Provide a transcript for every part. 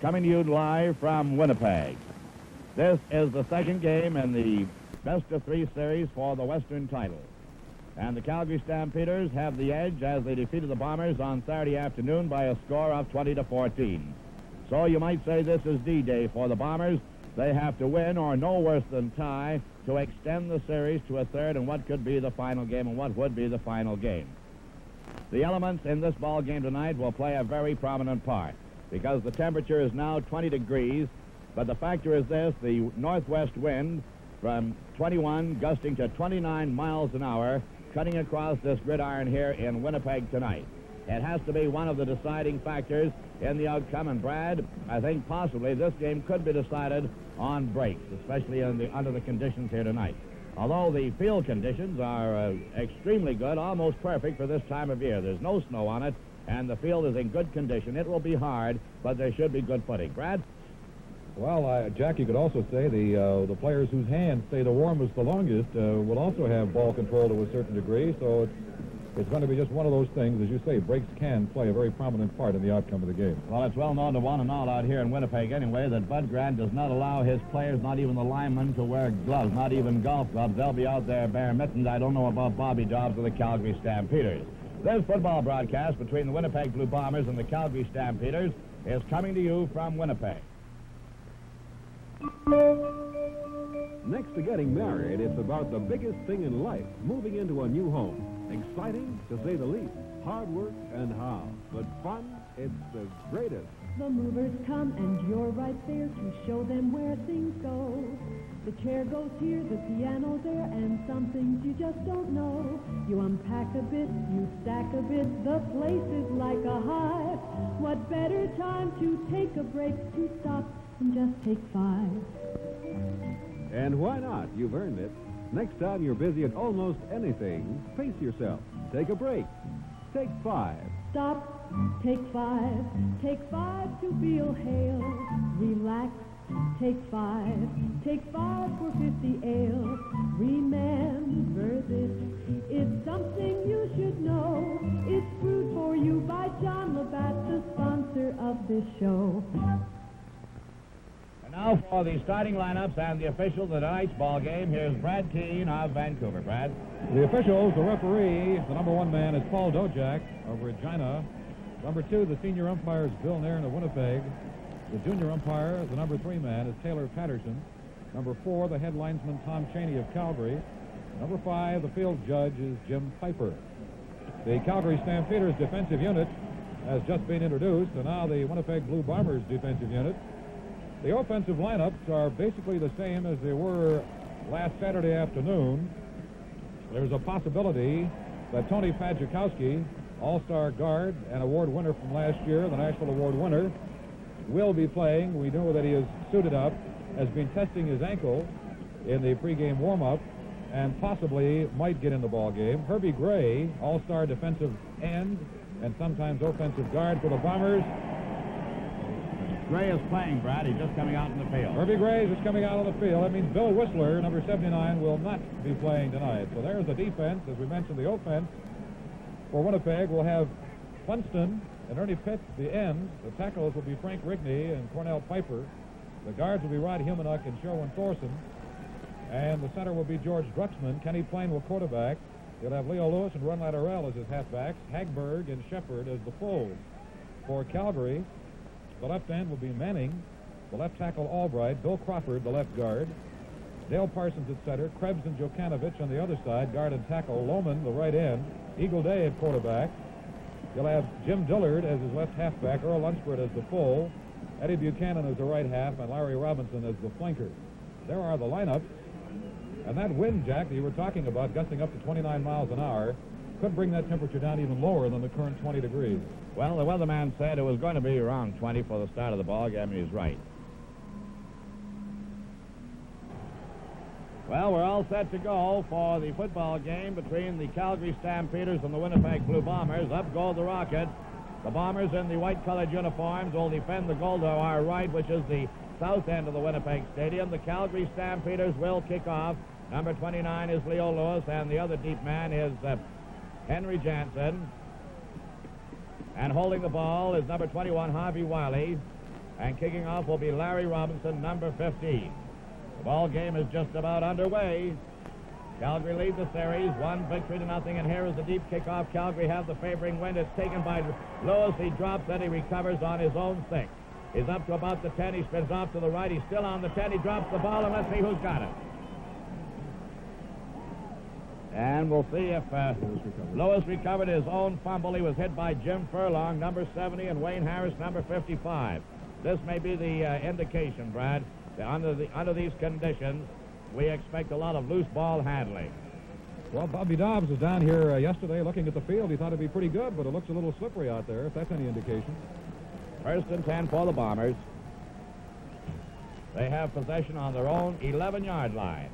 coming to you live from Winnipeg. This is the second game in the best-of-3 series for the Western title. And the Calgary Stampeders have the edge as they defeated the Bombers on Saturday afternoon by a score of 20-14. So you might say this is D-Day for the Bombers. They have to win or no worse than tie to extend the series to a third and what could be the final game and what would be the final game. The elements in this ball game tonight will play a very prominent part because the temperature is now 20 degrees, but the factor is this: the northwest wind from 21 gusting to 29 miles an hour cutting across this gridiron here in Winnipeg tonight. It has to be one of the deciding factors in the outcome, and Brad, I think possibly this game could be decided on breaks, especially under the conditions here tonight. Although the field conditions are extremely good, almost perfect for this time of year. There's no snow on it, and the field is in good condition. It will be hard, but there should be good footing. Brad? Well, Jack, you could also say the players whose hands stay the warmest the longest will also have ball control to a certain degree, so it's going to be just one of those things. As you say, breaks can play a very prominent part in the outcome of the game. Well, it's well known to one and all out here in Winnipeg anyway that Bud Grant does not allow his players, not even the linemen, to wear gloves, not even golf gloves. They'll be out there bare mittens. I don't know about Bobby Dobbs or the Calgary Stampeders. This football broadcast between the Winnipeg Blue Bombers and the Calgary Stampeders is coming to you from Winnipeg. Next to getting married, it's about the biggest thing in life, moving into a new home. Exciting, to say the least. Hard work and how. But fun, it's the greatest. The movers come and you're right there to show them where things go. The chair goes here, the piano there, and some things you just don't know. You unpack a bit, you stack a bit, the place is like a hive. What better time to take a break, to stop and just take 5. And why not? You've earned it. Next time you're busy at almost anything, pace yourself. Take a break. Take 5. Stop, take 5. Take 5 to feel hale. Relax, take 5. Take 5 for 50 ale. Remember this, it's something you should know. It's brewed for you by John Labatt, the sponsor of this show. Now for the starting lineups and the officials of tonight's ball game, here's Brad Keane of Vancouver. Brad? The officials, the referee, the number 1 man is Paul Dojak of Regina. Number 2, the senior umpire is Bill Nairn of Winnipeg. The junior umpire, the number 3 man, is Taylor Patterson. Number 4, the head linesman, Tom Cheney of Calgary. Number 5, the field judge is Jim Piper. The Calgary Stampeders defensive unit has just been introduced, and now the Winnipeg Blue Bombers defensive unit. The offensive lineups are basically the same as they were last Saturday afternoon. There's a possibility that Tony Padzikowski, all-star guard and award winner from last year, the national award winner, will be playing. We know that he is suited up, has been testing his ankle in the pregame warm-up, and possibly might get in the ball game. Herbie Gray, all-star defensive end and sometimes offensive guard for the Bombers. Gray is playing, Brad. He's just coming out in the field. Herbie Gray is just coming out on the field. That means Bill Whistler, number 79, will not be playing tonight. So there's the defense. As we mentioned, the offense for Winnipeg will have Funston and Ernie Pitt, the ends. The tackles will be Frank Rigney and Cornell Piper. The guards will be Rod Humanuck and Sherwin Thorson. And the center will be George Drucksmann. Kenny Plain will quarterback. He'll have Leo Lewis and Ron Latterell as his halfbacks. Hagberg and Shepard as the fulls. For Calgary, the left end will be Manning, the left tackle Albright, Bill Crawford, the left guard, Dale Parsons at center, Krebs and Jokanovic on the other side, guard and tackle, Lohman, the right end, Eagle Day at quarterback. You'll have Jim Dillard as his left halfback, Earl Lunsford as the full, Eddie Buchanan as the right half, and Larry Robinson as the flanker. There are the lineups, and that wind, Jack, that you were talking about, gusting up to 29 miles an hour, could bring that temperature down even lower than the current 20 degrees. Well, the weatherman said it was going to be around 20 for the start of the ball game. He's right. Well, we're all set to go for the football game between the Calgary Stampeders and the Winnipeg Blue Bombers. Up go the Rockets. The Bombers in the white-colored uniforms will defend the goal to our right, which is the south end of the Winnipeg Stadium. The Calgary Stampeders will kick off. Number 29 is Leo Lewis, and the other deep man is Henry Jansen. And holding the ball is number 21, Harvey Wiley. And kicking off will be Larry Robinson, number 15. The ball game is just about underway. Calgary leads the series 1-0, and here is the deep kickoff. Calgary have the favoring wind. It's taken by Lewis. He drops and he recovers on his own 6. He's up to about the 10. He spins off to the right. He's still on the 10. He drops the ball, and let's see who's got it. And we'll see if Lewis recovered his own fumble. He was hit by Jim Furlong, number 70, and Wayne Harris, number 55. This may be the indication, Brad, that under these conditions, we expect a lot of loose ball handling. Well, Bobby Dobbs was down here yesterday looking at the field. He thought it'd be pretty good, but it looks a little slippery out there, if that's any indication. 1st and 10 for the Bombers. They have possession on their own 11-yard line.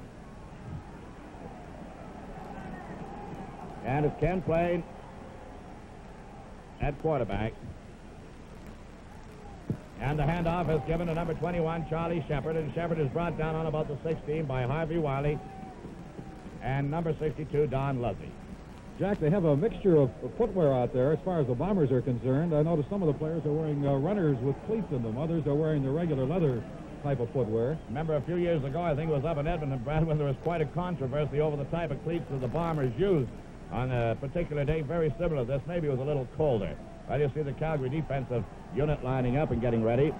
And it's Ken Plain at quarterback. And the handoff is given to number 21, Charlie Shepard, and Shepard is brought down on about the 16 by Harvey Wiley and number 62, Don Luzzy. Jack, they have a mixture of footwear out there as far as the Bombers are concerned. I noticed some of the players are wearing runners with cleats in them. Others are wearing the regular leather type of footwear. Remember a few years ago, I think it was up in Edmonton, Brad, when there was quite a controversy over the type of cleats that the Bombers used on a particular day, very similar to this. Maybe it was a little colder. I just see the Calgary defensive unit lining up and getting ready.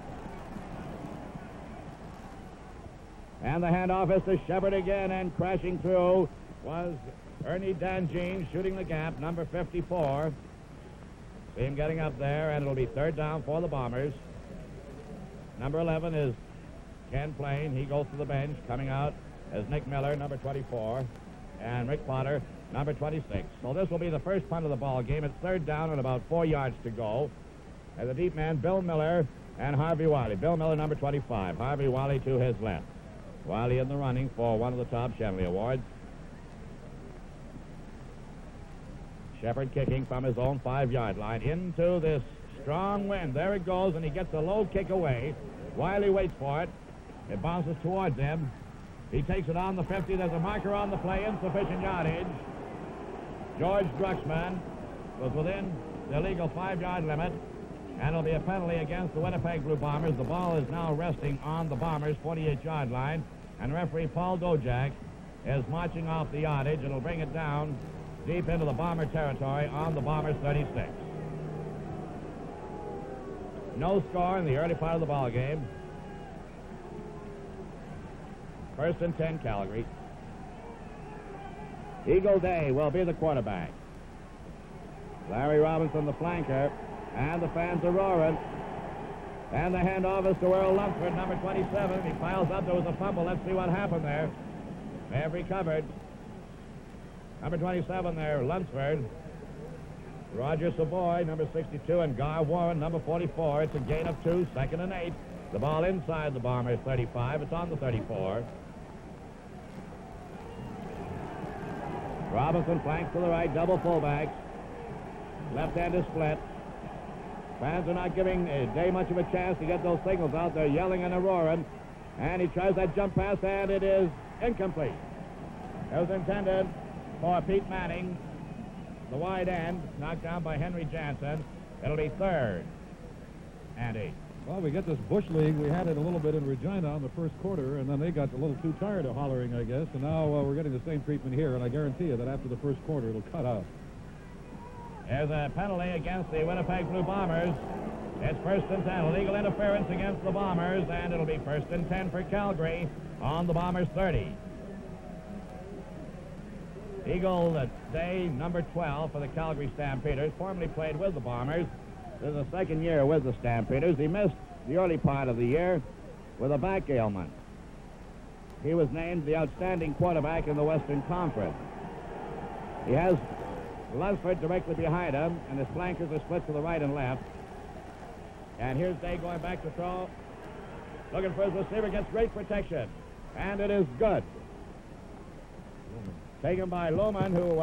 And the handoff is to Shepard again, and crashing through was Ernie Danjean, shooting the gap, number 54. See him getting up there, and it'll be 3rd down for the Bombers. Number 11 is Ken Plain. He goes to the bench. Coming out is Nick Miller, number 24, and Rick Potter, number 26. So this will be the first punt of the ball game. It's 3rd down and about 4 yards to go. And the deep man, Bill Miller and Harvey Wiley. Bill Miller, number 25. Harvey Wiley to his left. Wiley in the running for one of the Tom Shenley Awards. Shepard kicking from his own 5-yard line into this strong wind. There it goes, and he gets a low kick away. Wiley waits for it. It bounces towards him. He takes it on the 50. There's a marker on the play, insufficient yardage. George Drucksmann was within the legal 5-yard limit, and it'll be a penalty against the Winnipeg Blue Bombers. The ball is now resting on the Bombers' 48-yard line, and referee Paul Dojak is marching off the yardage. It'll bring it down deep into the Bomber territory on the Bombers' 36. No score in the early part of the ball game. 1st and 10, Calgary. Eagle Day will be the quarterback. Larry Robinson, the flanker, and the fans are roaring. And the handoff is to Earl Lunsford, number 27. He piles up. There was a fumble. Let's see what happened there. They have recovered. Number 27 there, Lunsford. Roger Savoy, number 62, and Gar Warren, number 44. It's a gain of 2, 2nd and 8. The ball inside the Bombers' 35. It's on the 34. Robinson flanks to the right, double fullbacks. Left hand is split. Fans are not giving Day much of a chance to get those signals out. They're yelling and they're roaring. And he tries that jump pass, and it is incomplete. It was intended for Pete Manning. The wide end, knocked down by Henry Jansen. It'll be 3rd and 8. Well, we get this Bush League. We had it a little bit in Regina in the first quarter, and then they got a little too tired of hollering, I guess. And now we're getting the same treatment here, and I guarantee you that after the first quarter, it'll cut out. There's a penalty against the Winnipeg Blue Bombers. It's 1st and 10. Illegal interference against the Bombers, and it'll be 1st and 10 for Calgary on the Bombers' 30. Eagle Day, number 12 for the Calgary Stampeders, formerly played with the Bombers. This is the 2nd year with the Stampeders. He missed the early part of the year with a back ailment. He was named the outstanding quarterback in the Western Conference. He has Lunsford directly behind him, and his flankers are split to the right and left. And here's Day going back to throw. Looking for his receiver, gets great protection. And it is good. Taken by Lohman, who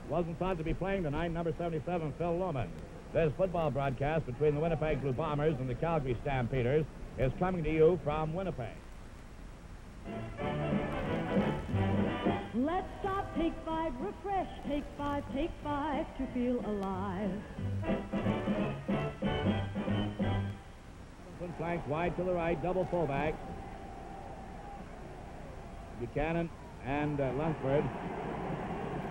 wasn't thought to be playing tonight, number 77, Phil Lohman. This football broadcast between the Winnipeg Blue Bombers and the Calgary Stampeders is coming to you from Winnipeg. Let's stop, take 5, refresh, take 5 to feel alive. Johnson flanks wide to the right, double fullback. Buchanan and Lunsford.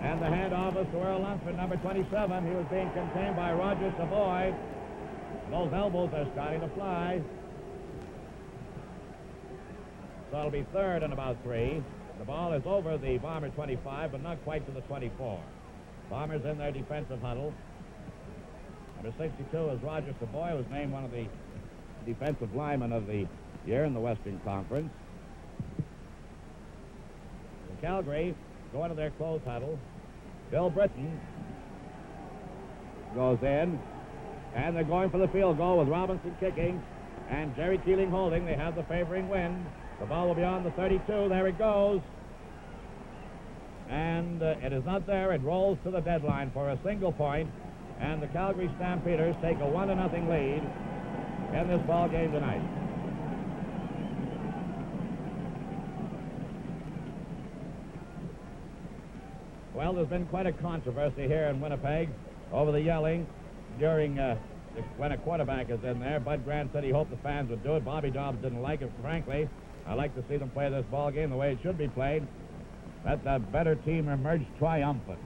And the handoff is to Earl Lunsford, number 27. He was being contained by Roger Savoy. Those elbows are starting to fly. So it'll be third and about 3. The ball is over the Bomber 25, but not quite to the 24. Bombers in their defensive huddle. Number 62 is Roger Savoy, who was named one of the defensive linemen of the year in the Western Conference. In Calgary, going to their close huddle. Bill Britton goes in, and they're going for the field goal with Robinson kicking and Jerry Keeling holding. They have the favoring wind. The ball will be on the 32. There it goes. And it is not there. It rolls to the deadline for a single point, and the Calgary Stampeders take a 1-0 lead in this ball game tonight. Well, there's been quite a controversy here in Winnipeg over the yelling during when a quarterback is in there. Bud Grant said he hoped the fans would do it. Bobby Dobbs didn't like it. Frankly, I like to see them play this ball game the way it should be played. Let the better team emerge triumphant.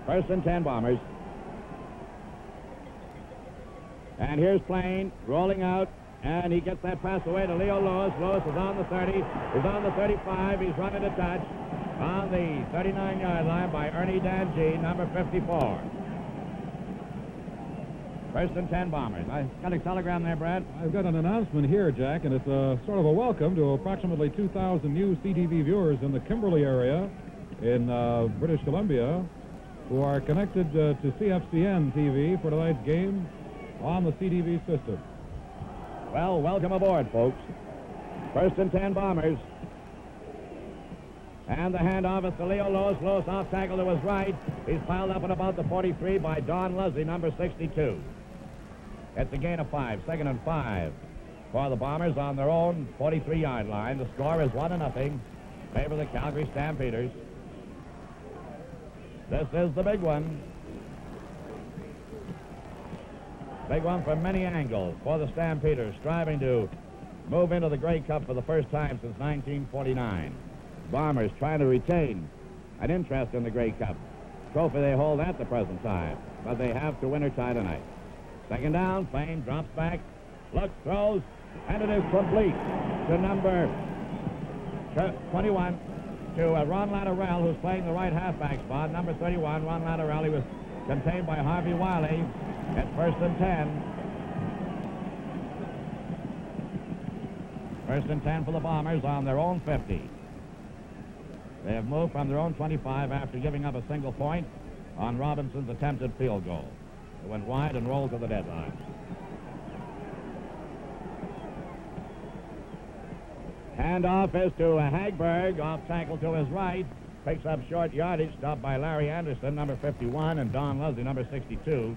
First and 10 Bombers. And here's Plain rolling out, and he gets that pass away to Leo Lewis. Lewis is on the 30. He's on the 35. He's running to touch on the 39-yard line by Ernie Dangy, number 54. First and 10 Bombers. I got a telegram there, Brad. I've got an announcement here, Jack, and it's sort of a welcome to approximately 2,000 new CTV viewers in the Kimberley area in British Columbia who are connected to CFCN TV for tonight's game on the CTV system. Well, welcome aboard, folks. First and 10 Bombers. And the handoff is to Leo Lewis. Lewis off tackle to his right. He's piled up at about the 43 by Don Leslie, number 62. It's a gain of 5, second and 5 for the Bombers on their own 43-yard line. The score is 1-0. Favor the Calgary Stampeders. This is the big one. Big one from many angles for the Stampeders, striving to move into the Grey Cup for the first time since 1949. Bombers trying to retain an interest in the Grey Cup. Trophy they hold at the present time, but they have to win or tie tonight. Second down, Plain drops back, looks, throws, and it is complete to number 21, to Ron Latterell, who's playing the right halfback spot. Number 31, Ron Latterell. He was contained by Harvey Wiley at first and 10. First and 10 for the Bombers on their own 50. They have moved from their own 25 after giving up a single point on Robinson's attempted field goal. It went wide and rolled to the deadline. Handoff is to Hagberg, off tackle to his right. Picks up short yardage, stopped by Larry Anderson, number 51, and Don Leslie, number 62.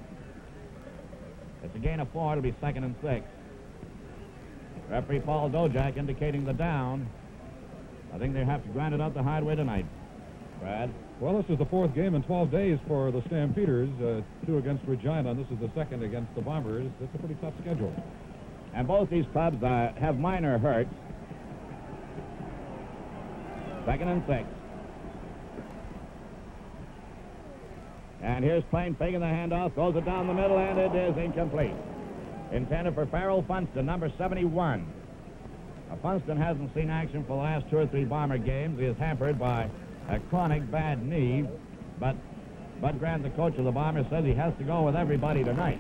It's a gain of 4. It'll be second and 6. Referee Paul Dojak indicating the down. I think they have to grind it out the hard way tonight. Brad? Well, this is the fourth game in 12 days for the Stampeders, 2 against Regina, and this is the second against the Bombers. It's a pretty tough schedule. And both these clubs have minor hurts. Second and 6. And here's Plain faking the handoff, throws it down the middle, and it is incomplete. Intended for Farrell Funston, number 71. Funston hasn't seen action for the last 2 or 3 Bomber games. He is hampered by a chronic bad knee, but Bud Grant, the coach of the Bombers, says he has to go with everybody tonight.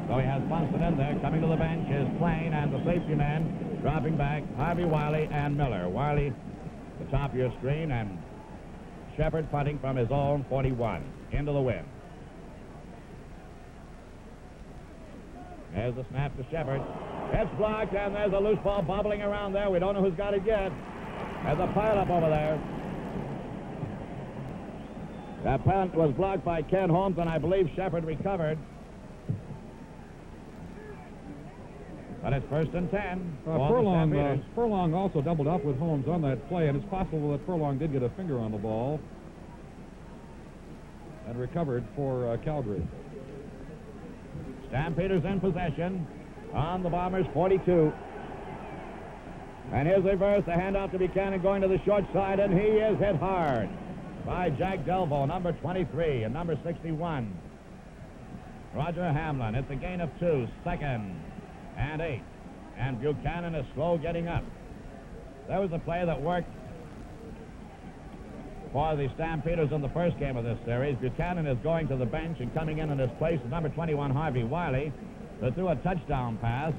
So he has Funston in there. Coming to the bench is Plain and the safety man dropping back, Harvey Wiley and Miller. Wiley, the top of your screen, and Shepard punting from his own 41 into the wind. There's the snap to Shepard. It's blocked, and there's a loose ball bobbling around there. We don't know who's got it yet. There's a pileup over there. That punt was blocked by Ken Holmes, and I believe Shepard recovered. But it's first and 10. Furlong also doubled up with Holmes on that play, and it's possible that Furlong did get a finger on the ball. and recovered for Calgary. Stampeders in possession on the Bombers' 42. And here's reverse, the handoff to Buchanan going to the short side, and he is hit hard by Jack Delvo, number 23, and number 61. Roger Hamlin, it's a gain of 2, 2nd and 8. And Buchanan is slow getting up. There was a play that worked for the Stampeders in the first game of this series. Buchanan is going to the bench, and coming in his place is number 21, Harvey Wiley, who threw a touchdown pass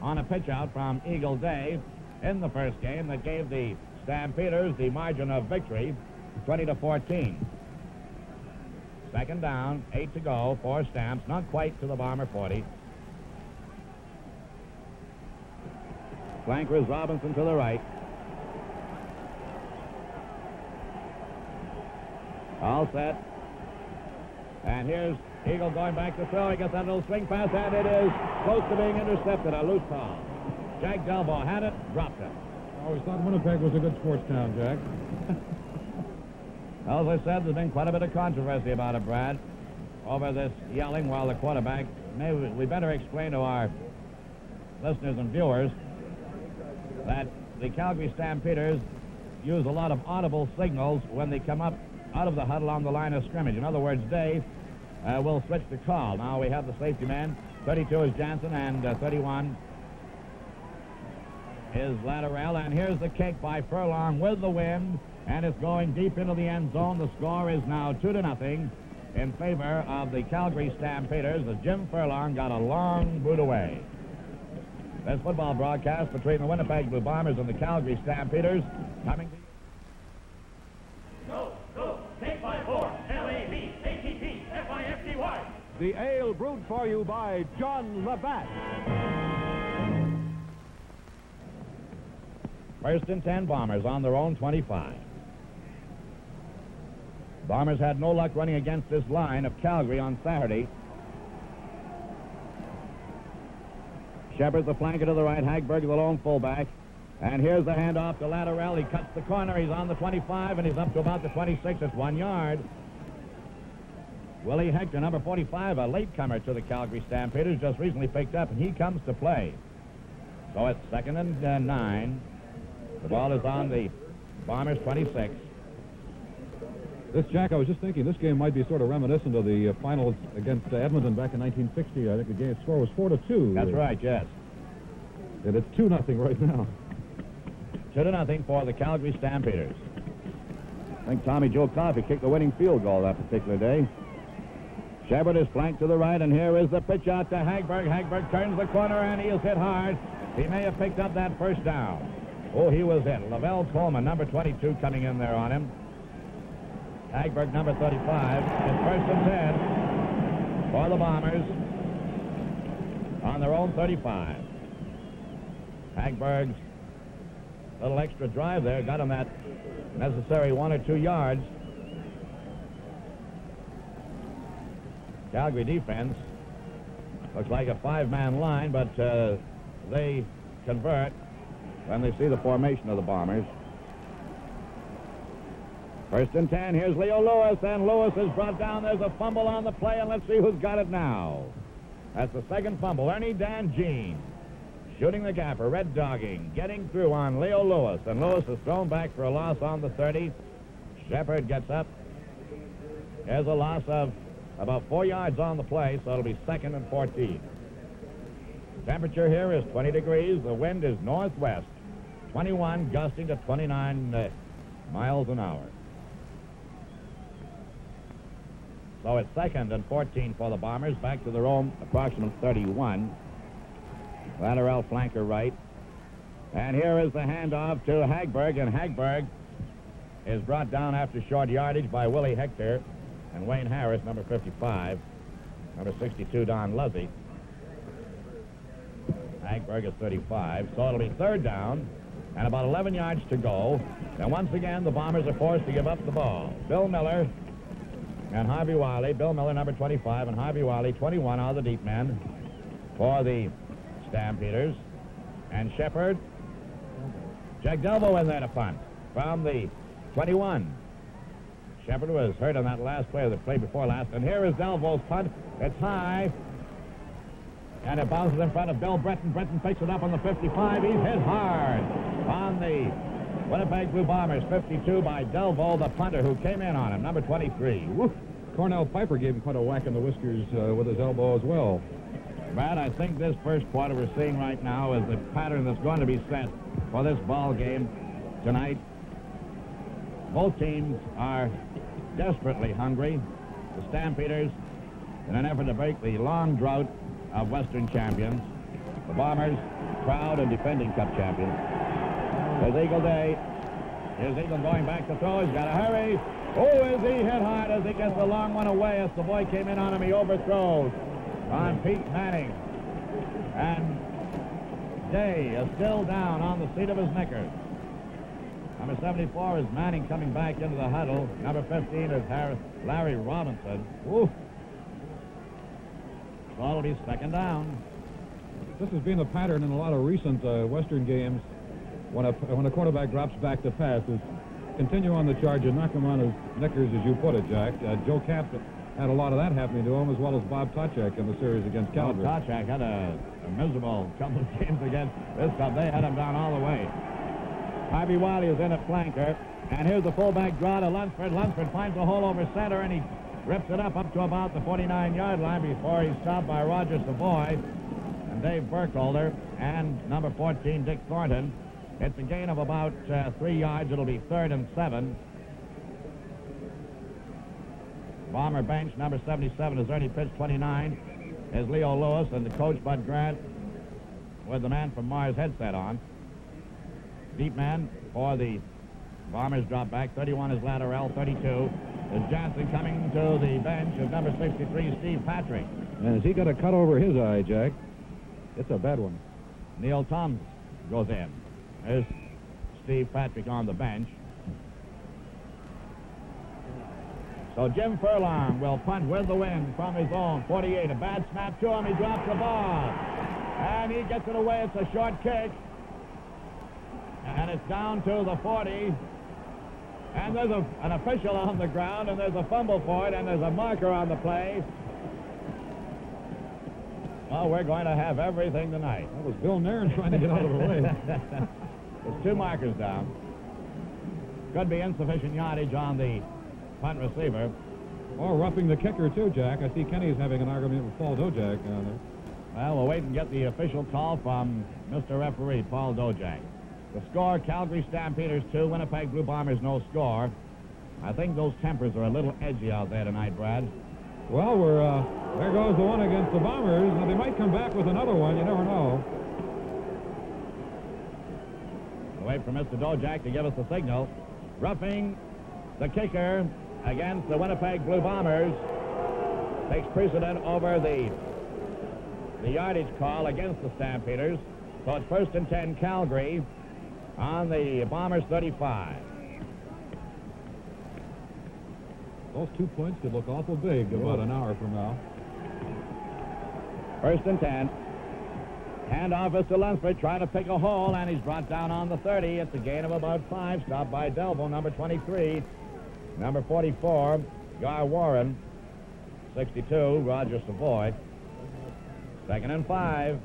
on a pitch out from Eagle Day in the first game that gave the Stampeders the margin of victory, 20-14. Second down, 8 to go, 4 Stamps, not quite to the Bomber 40. Flanker is Robinson to the right. All set. And here's Eagle going back to throw. He gets that little swing pass, and it is close to being intercepted. A loose ball. Jack Delvo had it, dropped it. I always thought Winnipeg was a good sports town, Jack. Well, as I said, there's been quite a bit of controversy about it, Brad, over this yelling while the quarterback. Maybe we better explain to our listeners and viewers that the Calgary Stampeders use a lot of audible signals when they come up out of the huddle on the line of scrimmage. In other words, Dave will switch the call. Now we have the safety man. 32 is Jansen, and 31 is Latterell. And here's the kick by Furlong with the wind, and it's going deep into the end zone. The score is now 2-0 in favor of the Calgary Stampeders as Jim Furlong got a long boot away. This football broadcast between the Winnipeg Blue Bombers and the Calgary Stampeders coming to you. Go, go, take by 4, L-A-V-A-T-T-F-I-F-T-Y. The ale brewed for you by John Labatt. First and 10 Bombers on their own 25. Bombers had no luck running against this line of Calgary on Saturday. Shepard, the flanker to the right. Hagberg, the lone fullback. And here's the handoff to Latterell. He cuts the corner. He's on the 25, and he's up to about the 26. It's 1 yard. Willie Hector, number 45, a latecomer to the Calgary Stampeders, just recently picked up, and he comes to play. So it's 2nd and 9. The ball is on the Bombers' 26. This, Jack, I was just thinking this game might be sort of reminiscent of the finals against Edmonton back in 1960. I think the game score was 4-2. That's right, yes. And it's 2-0 right now. 2-0 for the Calgary Stampeders. I think Tommy Joe Coffey kicked the winning field goal that particular day. Shepard is flanked to the right, and here is the pitch out to Hagberg. Hagberg turns the corner, and he is hit hard. He may have picked up that first down. Oh, he was hit. Lavelle Coleman, number 22, coming in there on him. Hagberg, number 35, is 1st and 10 for the Bombers on their own 35. Hagberg's little extra drive there got him that necessary 1 or 2 yards. Calgary defense looks like a 5-man line, but they convert when they see the formation of the Bombers. 1st and 10, here's Leo Lewis, and Lewis is brought down. There's a fumble on the play, and let's see who's got it now. That's the second fumble. Ernie Danjean shooting the gapper, red dogging, getting through on Leo Lewis, and Lewis is thrown back for a loss on the 30. Shepard gets up. There's a loss of about 4 yards on the play, so it'll be 2nd and 14. Temperature here is 20 degrees. The wind is northwest, 21, gusting to 29 miles an hour. So it's 2nd and 14 for the Bombers, back to their own approximate 31. Latterell flanker right. And here is the handoff to Hagberg, and Hagberg is brought down after short yardage by Willie Hector and Wayne Harris, number 55, number 62, Don Luzzy. Hagberg is 35, so it'll be 3rd down and about 11 yards to go. And once again, the Bombers are forced to give up the ball. Bill Miller and Harvey Wiley. Bill Miller, number 25, and Harvey Wiley, 21, are the deep men for the Stampeders. And Shepard, Jack Delvo in there to punt from the 21. Shepard was hurt on that last play of the play before last. And here is Delvaux's punt. It's high. And it bounces in front of Bill Britton. Britton picks it up on the 55. He's hit hard on the Winnipeg Blue Bombers. 52 by Delvaux, the punter, who came in on him, number 23. Woof. Cornell Piper gave him quite a whack in the whiskers with his elbow as well. Brad, I think this first quarter we're seeing right now is the pattern that's going to be set for this ball game tonight. Both teams are desperately hungry. The Stampeders, in an effort to break the long drought of Western champions. The Bombers, proud and defending Cup champions. There's Eagle Day. Here's Eagle going back to throw. He's got to hurry. Oh, is he hit hard as he gets the long one away. As the boy came in on him, he overthrows on Pete Manning. And Day is still down on the seat of his knickers. Number 74 is Manning coming back into the huddle. Number 15 is Larry Robinson. Woo. So it'll be second down. This has been the pattern in a lot of recent Western games. When a quarterback drops back to pass, is continue on the charge and knock him on his knickers, as you put it, Jack. Joe Kapp had a lot of that happening to him, as well as Bob Toczak in the series against Calgary. Bob Toczak had a miserable couple of games against this club. They had him down all the way. Harvey Wiley is in at flanker. And here's the fullback draw to Lunsford. Lunsford finds a hole over center, and he rips it up to about the 49-yard line before he's stopped by Roger Savoy and Dave Burkholder and number 14, Dick Thornton. It's a gain of about 3 yards. It'll be 3rd and 7. Bomber bench, number 77 is Ernie Pitts, 29 is Leo Lewis, and the coach, Bud Grant, with the man from Mars headset on. Deep man for the Bombers drop back. 31 is Latterell, 32 is Johnson. Coming to the bench is number 63, Steve Patrick. And has he got a cut over his eye, Jack? It's a bad one. Neil Thomas goes in. There's Steve Patrick on the bench. So Jim Furlong will punt with the wind from his own 48. A bad snap to him. He drops the ball. And he gets it away. It's a short kick. And it's down to the 40. And there's an official on the ground, and there's a fumble for it, and there's a marker on the play. Well, we're going to have everything tonight. That was Bill Nairn trying to get out of the way. There's 2 markers down. Could be insufficient yardage on the punt receiver. Or roughing the kicker, too, Jack. I see Kenny's having an argument with Paul Dojak down there. Well, we'll wait and get the official call from Mr. Referee, Paul Dojak. The score, Calgary Stampeders 2, Winnipeg Blue Bombers no score. I think those tempers are a little edgy out there tonight, Brad. Well, there goes the one against the Bombers. Now, they might come back with another one. You never know. We'll wait for Mr. Dojak to give us the signal. Roughing the kicker against the Winnipeg Blue Bombers takes precedent over the yardage call against the Stampeders. So it's 1st and 10, Calgary, on the Bombers' 35. Those 2 points could look awful big about an hour from now. 1st and 10. Handoff is to Lunsford, trying to pick a hole, and he's brought down on the 30. It's a gain of about 5, stopped by Delvaux, number 23. Number 44, Gar Warren. 62, Roger Savoy. 2nd and 5.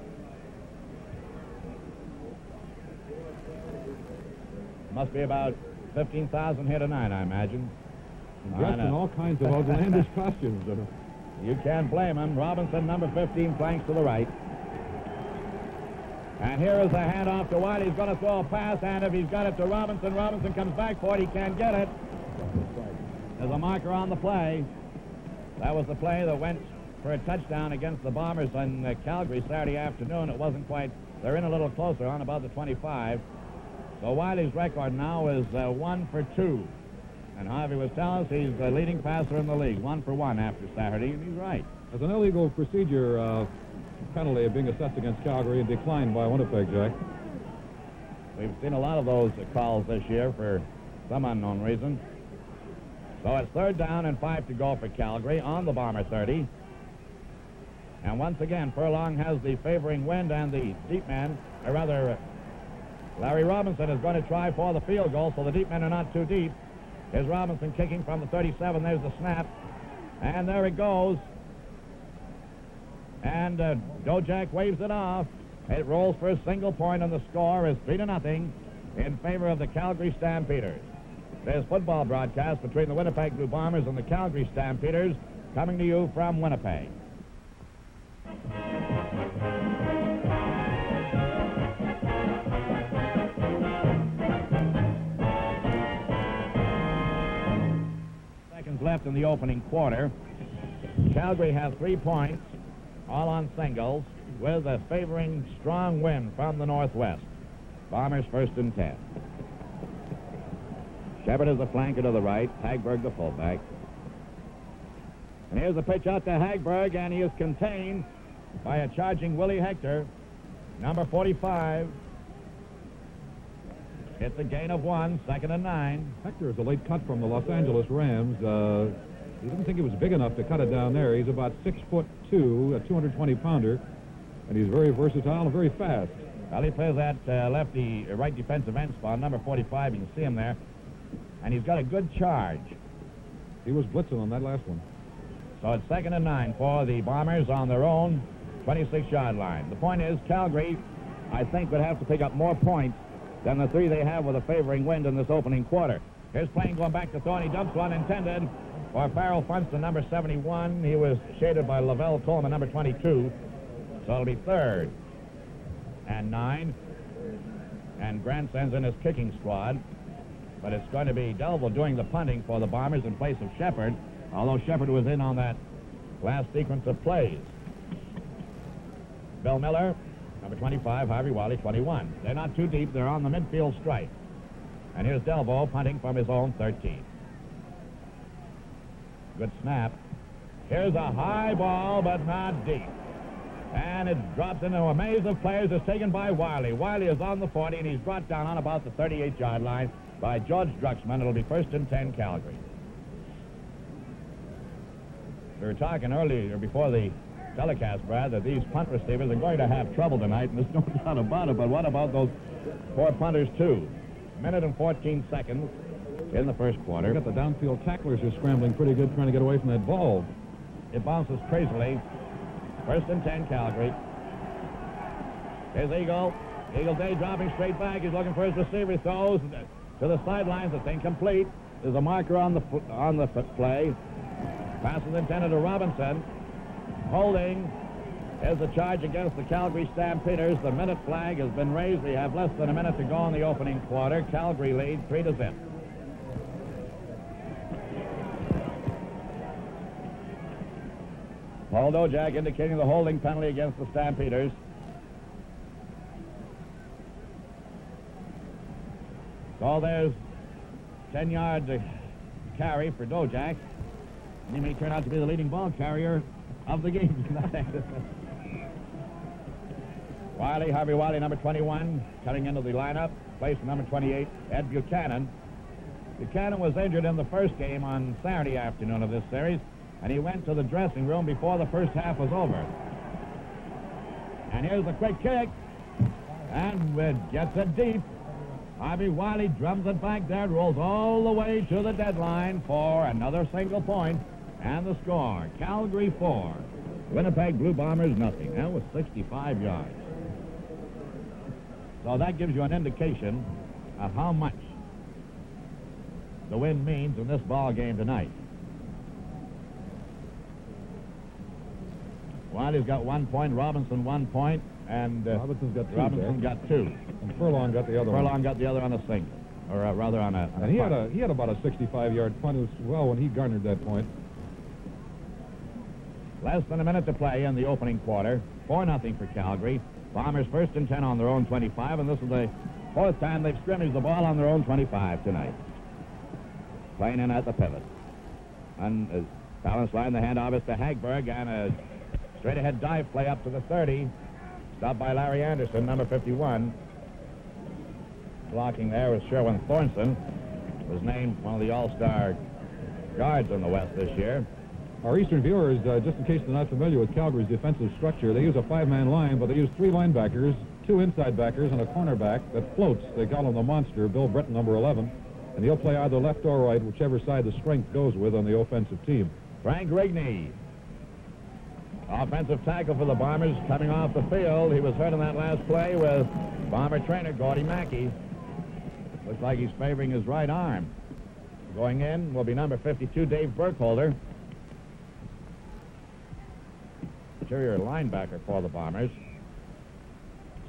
Must be about 15,000 here tonight, I imagine. Dressed in all kinds of outlandish costumes. You can't blame him. Robinson, number 15, flanks to the right. And here is the handoff to Wiley. He's going to throw a pass, and if he's got it to Robinson, Robinson comes back for it. He can't get it. There's a marker on the play. That was the play that went for a touchdown against the Bombers in Calgary Saturday afternoon. It wasn't quite. They're in a little closer, on about the 25. So Wiley's record now is 1 for 2. And Harvey was telling us he's the leading passer in the league, 1 for 1 after Saturday, and he's right. As an illegal procedure penalty being assessed against Calgary and declined by Winnipeg, Jack. We've seen a lot of those calls this year for some unknown reason. So it's 3rd down and 5 to go for Calgary on the Bomber 30. And once again, Furlong has the favoring wind, and the deep man, or rather, Larry Robinson is going to try for the field goal, so the deep men are not too deep. Here's Robinson kicking from the 37. There's the snap. And there it goes. And Dojak waves it off. It rolls for a single point, and the score is 3-0 in favor of the Calgary Stampeders. There's football broadcast between the Winnipeg Blue Bombers and the Calgary Stampeders coming to you from Winnipeg. Seconds left in the opening quarter. Calgary has 3 points, all on singles, with a favoring strong wind from the northwest. Bombers first and 10. Shepard is the flanker to the right, Hagberg the fullback. And here's the pitch out to Hagberg, and he is contained by a charging Willie Hector, number 45. It's a gain of 1, 2nd and 9. Hector is a late cut from the Los Angeles Rams. He didn't think he was big enough to cut it down there. He's about 6'2", a 220-pounder, and he's very versatile and very fast. Well, he plays that right defensive end spot, number 45. You can see him there. And he's got a good charge. He was blitzing on that last one. So it's 2nd and 9 for the Bombers on their own 26-yard line. The point is, Calgary, I think, would have to pick up more points than the 3 they have with a favoring wind in this opening quarter. Here's Plain going back to throw, and he dumps one intended for Farrell Funston, number 71. He was shaded by Lavelle Coleman, number 22. So it'll be 3rd and 9. And Grant sends in his kicking squad. But it's going to be Delville doing the punting for the Bombers in place of Shepard, although Shepard was in on that last sequence of plays. Bill Miller, number 25, Harvey Wiley, 21. They're not too deep. They're on the midfield stripe. And here's Delville punting from his own 13. Good snap. Here's a high ball, but not deep. And it drops into a maze of players. It's taken by Wiley. Wiley is on the 40, and he's brought down on about the 38-yard line by George Drucksmann. It'll be 1st and 10, Calgary. We were talking earlier before the telecast, Brad, that these punt receivers are going to have trouble tonight, and there's no doubt about it. But what about those 4 punters, too? 1 minute and 14 seconds in the first quarter. Got the downfield tacklers are scrambling pretty good trying to get away from that ball. It bounces crazily. 1st and 10, Calgary. Here's Eagle. Eagle Day dropping straight back. He's looking for his receiver. He throws to the sidelines. It's incomplete. There's a marker on the play. Pass is intended to Robinson. Holding is a charge against the Calgary Stampeders. The minute flag has been raised. We have less than a minute to go in the opening quarter. Calgary leads 3-0. Paul Dojak indicating the holding penalty against the Stampeders. So there's 10-yard carry for Dojak. He may turn out to be the leading ball carrier of the game tonight. Wiley, Harvey Wiley, number 21, cutting into the lineup. Placed number 28, Ed Buchanan. Buchanan was injured in the first game on Saturday afternoon of this series, and he went to the dressing room before the first half was over. And here's the quick kick, and it gets it deep. Harvey Wiley drums it back there, rolls all the way to the deadline for another single point, and the score, Calgary 4, Winnipeg Blue Bombers nothing. That was 65 yards. So that gives you an indication of how much the win means in this ball game tonight. Wiley's got 1 point, Robinson 1 point, and Robinson's got 2. Robinson got 2. And Furlong got the other one. Furlong got the other on a single, or rather on a and he had about a 65-yard punt as well when he garnered that point. Less than a minute to play in the opening quarter. 4-0 for Calgary. Bombers 1st and 10 on their own 25, and this is the 4th time they've scrimmaged the ball on their own 25 tonight. Playing in at the pivot. And balance line, the handoff is to Hagberg, and a straight-ahead dive play up to the 30. Stopped by Larry Anderson, number 51. Blocking there was Sherwin Thornton. Was named one of the all-star guards in the West this year. Our Eastern viewers, just in case they're not familiar with Calgary's defensive structure, they use a 5-man line, but they use 3 linebackers, 2 inside backers, and a cornerback that floats. They call him the monster, Bill Britton, number 11. and he'll play either left or right, whichever side the strength goes with on the offensive team. Frank Rigney, offensive tackle for the Bombers, coming off the field. He was hurt in that last play with Bomber trainer Gordy Mackey. Looks like he's favoring his right arm. Going in will be number 52, Dave Burkholder, interior linebacker for the Bombers.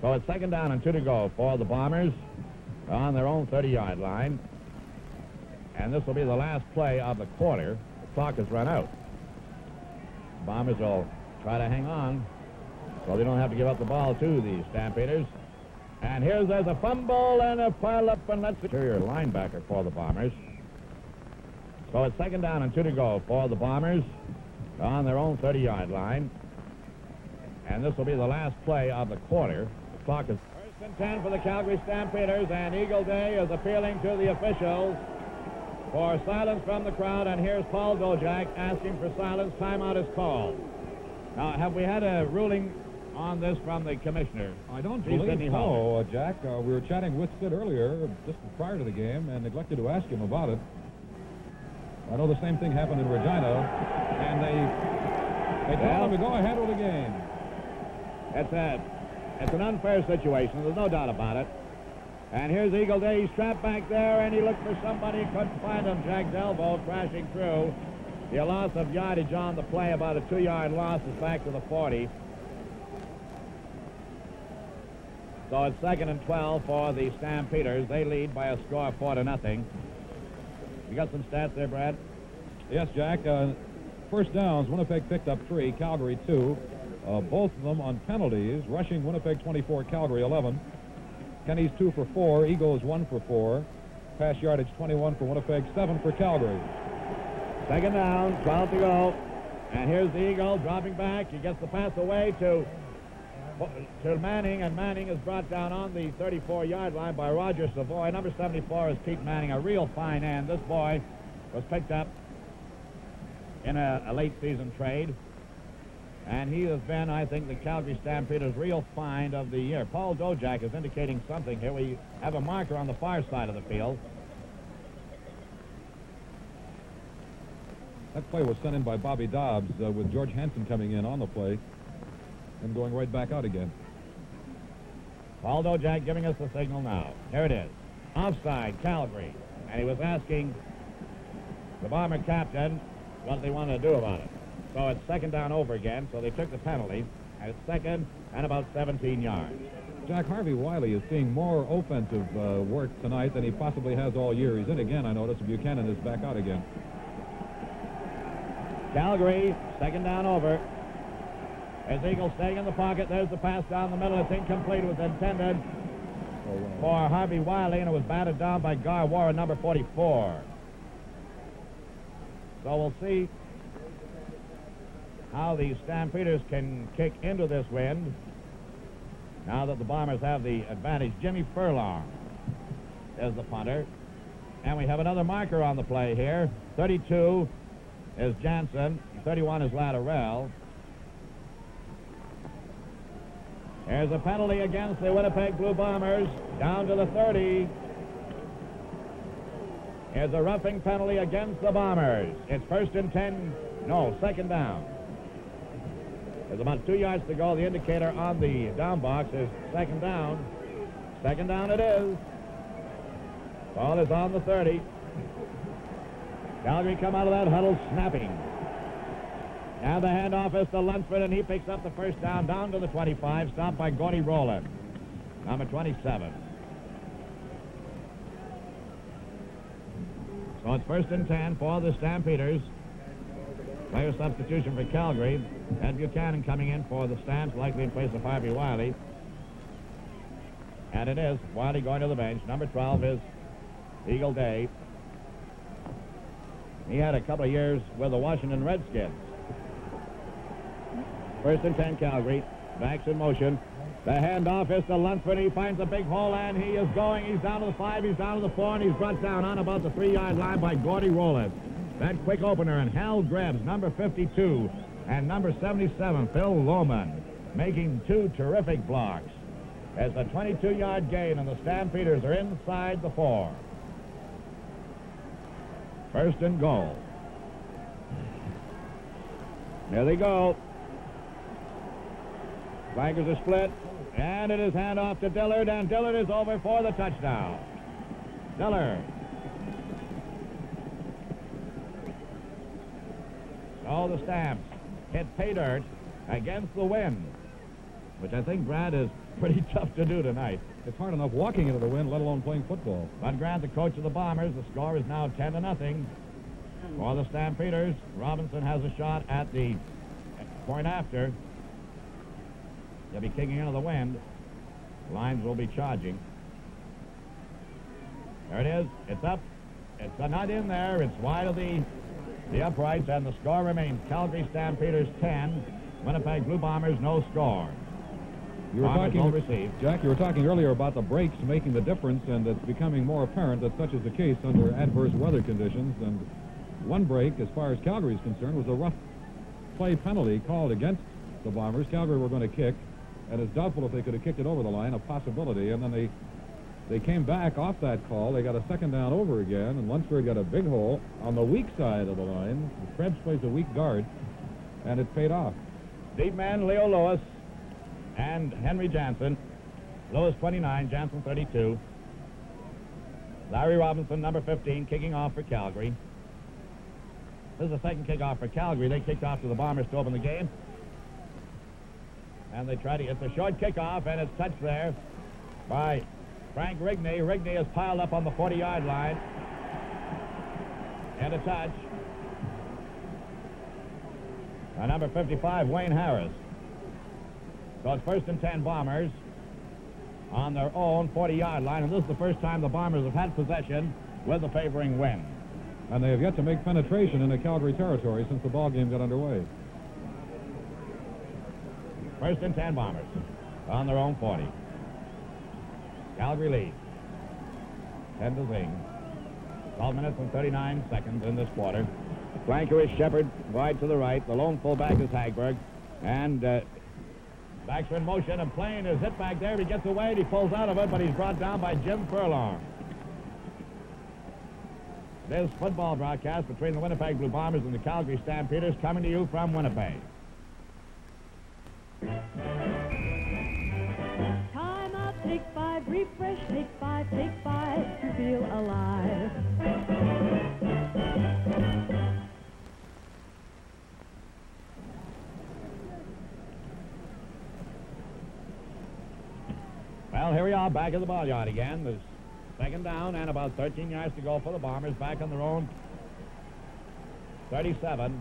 So it's second down and 2 to go for the Bombers on their own 30-yard line. And this will be the last play of the quarter. The clock has run out. Bombers will try to hang on so they don't have to give up the ball to the Stampeders. And there's a fumble and a pile-up, and that's the interior linebacker for the Bombers. So it's second down and 2 to go for the Bombers on their own 30-yard line. And this will be the last play of the quarter. The clock is first and 10 for the Calgary Stampeders, and Eagle Day is appealing to the officials for silence from the crowd. And here's Paul Dojak asking for silence. Timeout is called. Now, have we had a ruling on this from the commissioner? I don't believe so, Jack. We were chatting with Sid earlier, just prior to the game, and neglected to ask him about it. I know the same thing happened in Regina, and they told him to go ahead with the game. It's an unfair situation. There's no doubt about it. And here's Eagle Day. He's trapped back there, and he looked for somebody. Couldn't find him. Jack Delvo crashing through. The loss of yardage on the play, about a 2-yard loss, is back to the 40. So it's second and 12 for the Stampeders. They lead by a score of 4-0. You got some stats there, Brad? Yes, Jack. First downs, Winnipeg picked up 3, Calgary 2. Both of them on penalties. Rushing, Winnipeg 24, Calgary 11. Kenny's 2 for 4. Eagles 1 for 4. Pass yardage 21 for Winnipeg, 7 for Calgary. Second down, 12 to go. And here's the Eagle dropping back. He gets the pass away to Manning, and Manning is brought down on the 34-yard line by Roger Savoy. Number 74 is Pete Manning, a real fine end. This boy was picked up in a late-season trade, and he has been, I think, the Calgary Stampeders' real find of the year. Paul Dojak is indicating something here. We have a marker on the far side of the field. That play was sent in by Bobby Dobbs, with George Hansen coming in on the play and going right back out again. Paul Dojak giving us the signal now. Here it is. Offside, Calgary. And he was asking the Bomber captain what they wanted to do about it. So it's second down over again, so they took the penalty. And it's second and about 17 yards. Jack, Harvey Wiley is seeing more offensive work tonight than he possibly has all year. He's in again, I noticed. Buchanan is back out again. Calgary, second down over. As Eagle staying in the pocket, there's the pass down the middle. It's incomplete. It was intended for Harvey Wiley, and it was batted down by Gar Warren, number 44. So we'll see how the Stampeders can kick into this wind now that the Bombers have the advantage. Jimmy Furlong is the punter. And we have another marker on the play here. 32 is Jansen. 31 is Latterell. There's a penalty against the Winnipeg Blue Bombers down to the 30. Here's a roughing penalty against the Bombers. It's second down. There's about 2 yards to go. The indicator on the down box is second down. Second down it is. Ball is on the 30. Calgary come out of that huddle snapping. And the handoff is to Lunsford, and he picks up the first down to the 25, stopped by Gordy Rowland, number 27. So it's first and 10 for the Stampeders. Player substitution for Calgary. Ed Buchanan coming in for the Stamps, likely in place of Harvey Wiley. And it is Wiley going to the bench. Number 12 is Eagle Day. He had a couple of years with the Washington Redskins. First and 10, Calgary. Backs in motion. The handoff is to Lunsford. He finds a big hole, and he is going. He's down to the 5. He's down to the 4, and he's brought down on about the 3-yard line by Gordy Rowland. That quick opener, and Hal Grebs, number 52, and number 77, Phil Lohman, making 2 terrific blocks. As a 22-yard gain, and the Stampeders are inside the 4. First and goal. There they go. Flankers are split, and it is handoff to Dillard, and Dillard is over for the touchdown. Dillard. Oh, the Stamps hit pay dirt against the wind, which I think, Brad, is pretty tough to do tonight. It's hard enough walking into the wind, let alone playing football. Bud Grant, the coach of the Bombers, the score is now 10-0. For the Stampeders, Robinson has a shot at the point after. They'll be kicking into the wind. Lines will be charging. There it is. It's up. It's not in there. It's wide of the uprights, and the score remains Calgary Stampeders 10, Winnipeg Blue Bombers no score. You were Bombers talking, will receive. Jack, you were talking earlier about the breaks making the difference, and it's becoming more apparent that such is the case under adverse weather conditions. And one break, as far as Calgary is concerned, was a rough play penalty called against the Bombers. Calgary were going to kick, and it's doubtful if they could have kicked it over the line, a possibility. And then they came back off that call. They got a second down over again, and Lunsford got a big hole on the weak side of the line. Krebs plays a weak guard, and it paid off. Deep man Leo Lewis and Henry Jansen. Lewis 29, Jansen 32. Larry Robinson, number 15, kicking off for Calgary. This is the second kickoff for Calgary. They kicked off to the Bombers to open the game. And they try to, it's a short kickoff, and it's touched there by Frank Rigney. Rigney is piled up on the 40-yard line. And a touch. Number 55, Wayne Harris. So it's first and 10 Bombers on their own 40-yard line, and this is the first time the Bombers have had possession with the favoring wind. And they have yet to make penetration into Calgary territory since the ball game got underway. First and 10 Bombers on their own 40. Calgary leads 10-0. 12 minutes and 39 seconds in this quarter. Flanker is Shepard, wide to the right. The lone fullback is Hagberg. And backs are in motion, and Plain is hit back there. He gets away, he pulls out of it, but he's brought down by Jim Furlong. This football broadcast between the Winnipeg Blue Bombers and the Calgary Stampeders coming to you from Winnipeg. Time out, take 5, refresh, take 5 to feel alive. Well, here we are back at the ball yard again. There's second down and about 13 yards to go for the Bombers, back on their own 37.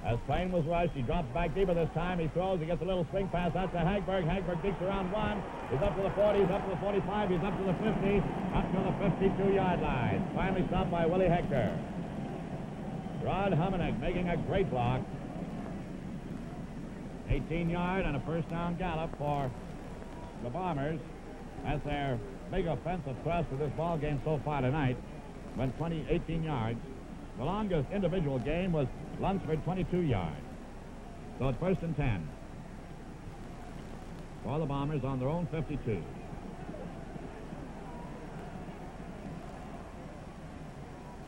As Plain was rushed, he drops back deeper this time. He throws, he gets a little swing pass out to Hagberg. Hagberg digs around one. He's up to the 40, he's up to the 45, he's up to the 50, up to the 52-yard line. Finally stopped by Willie Hector. Rod Humenick making a great block. 18-yard and a first down gallop for the Bombers. That's their big offensive thrust of this ball game so far tonight. Went 18 yards. The longest individual game was Lunsford, 22 yards. So it's first and 10 for the Bombers on their own 52.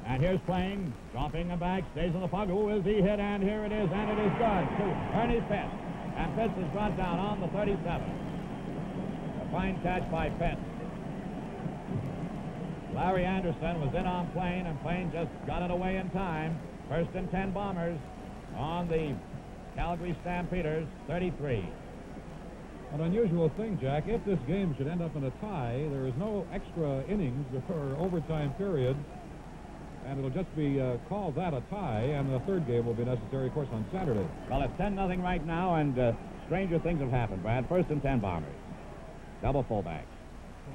And here's Plain, dropping him back, stays in the pocket. Who is he hit? And here it is, and it is good to Ernie Pitts. And Pitts is brought down on the 37. A fine catch by Pitts. Larry Anderson was in on Plain, and Plain just got it away in time. First and 10 Bombers on the Calgary Stampeders, 33. An unusual thing, Jack. If this game should end up in a tie, there is no extra innings or overtime period, and it'll just be called that a tie, and the third game will be necessary, of course, on Saturday. Well, it's 10-0 right now, and stranger things have happened, Brad. First and 10 Bombers. Double fullbacks.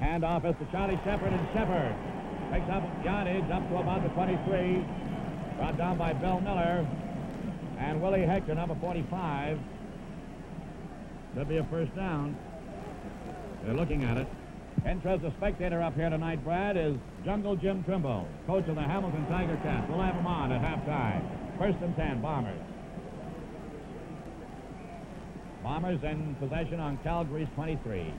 Handoff is to Charlie Shepard, and Shepard picks up yardage up to about the 23. Brought down by Bill Miller. And Willie Hector, number 45. That'll be a first down. They're looking at it. Interest, a spectator up here tonight, Brad, is Jungle Jim Trimble, coach of the Hamilton Tiger Cats. We'll have him on at halftime. First and 10, Bombers. Bombers in possession on Calgary's 23.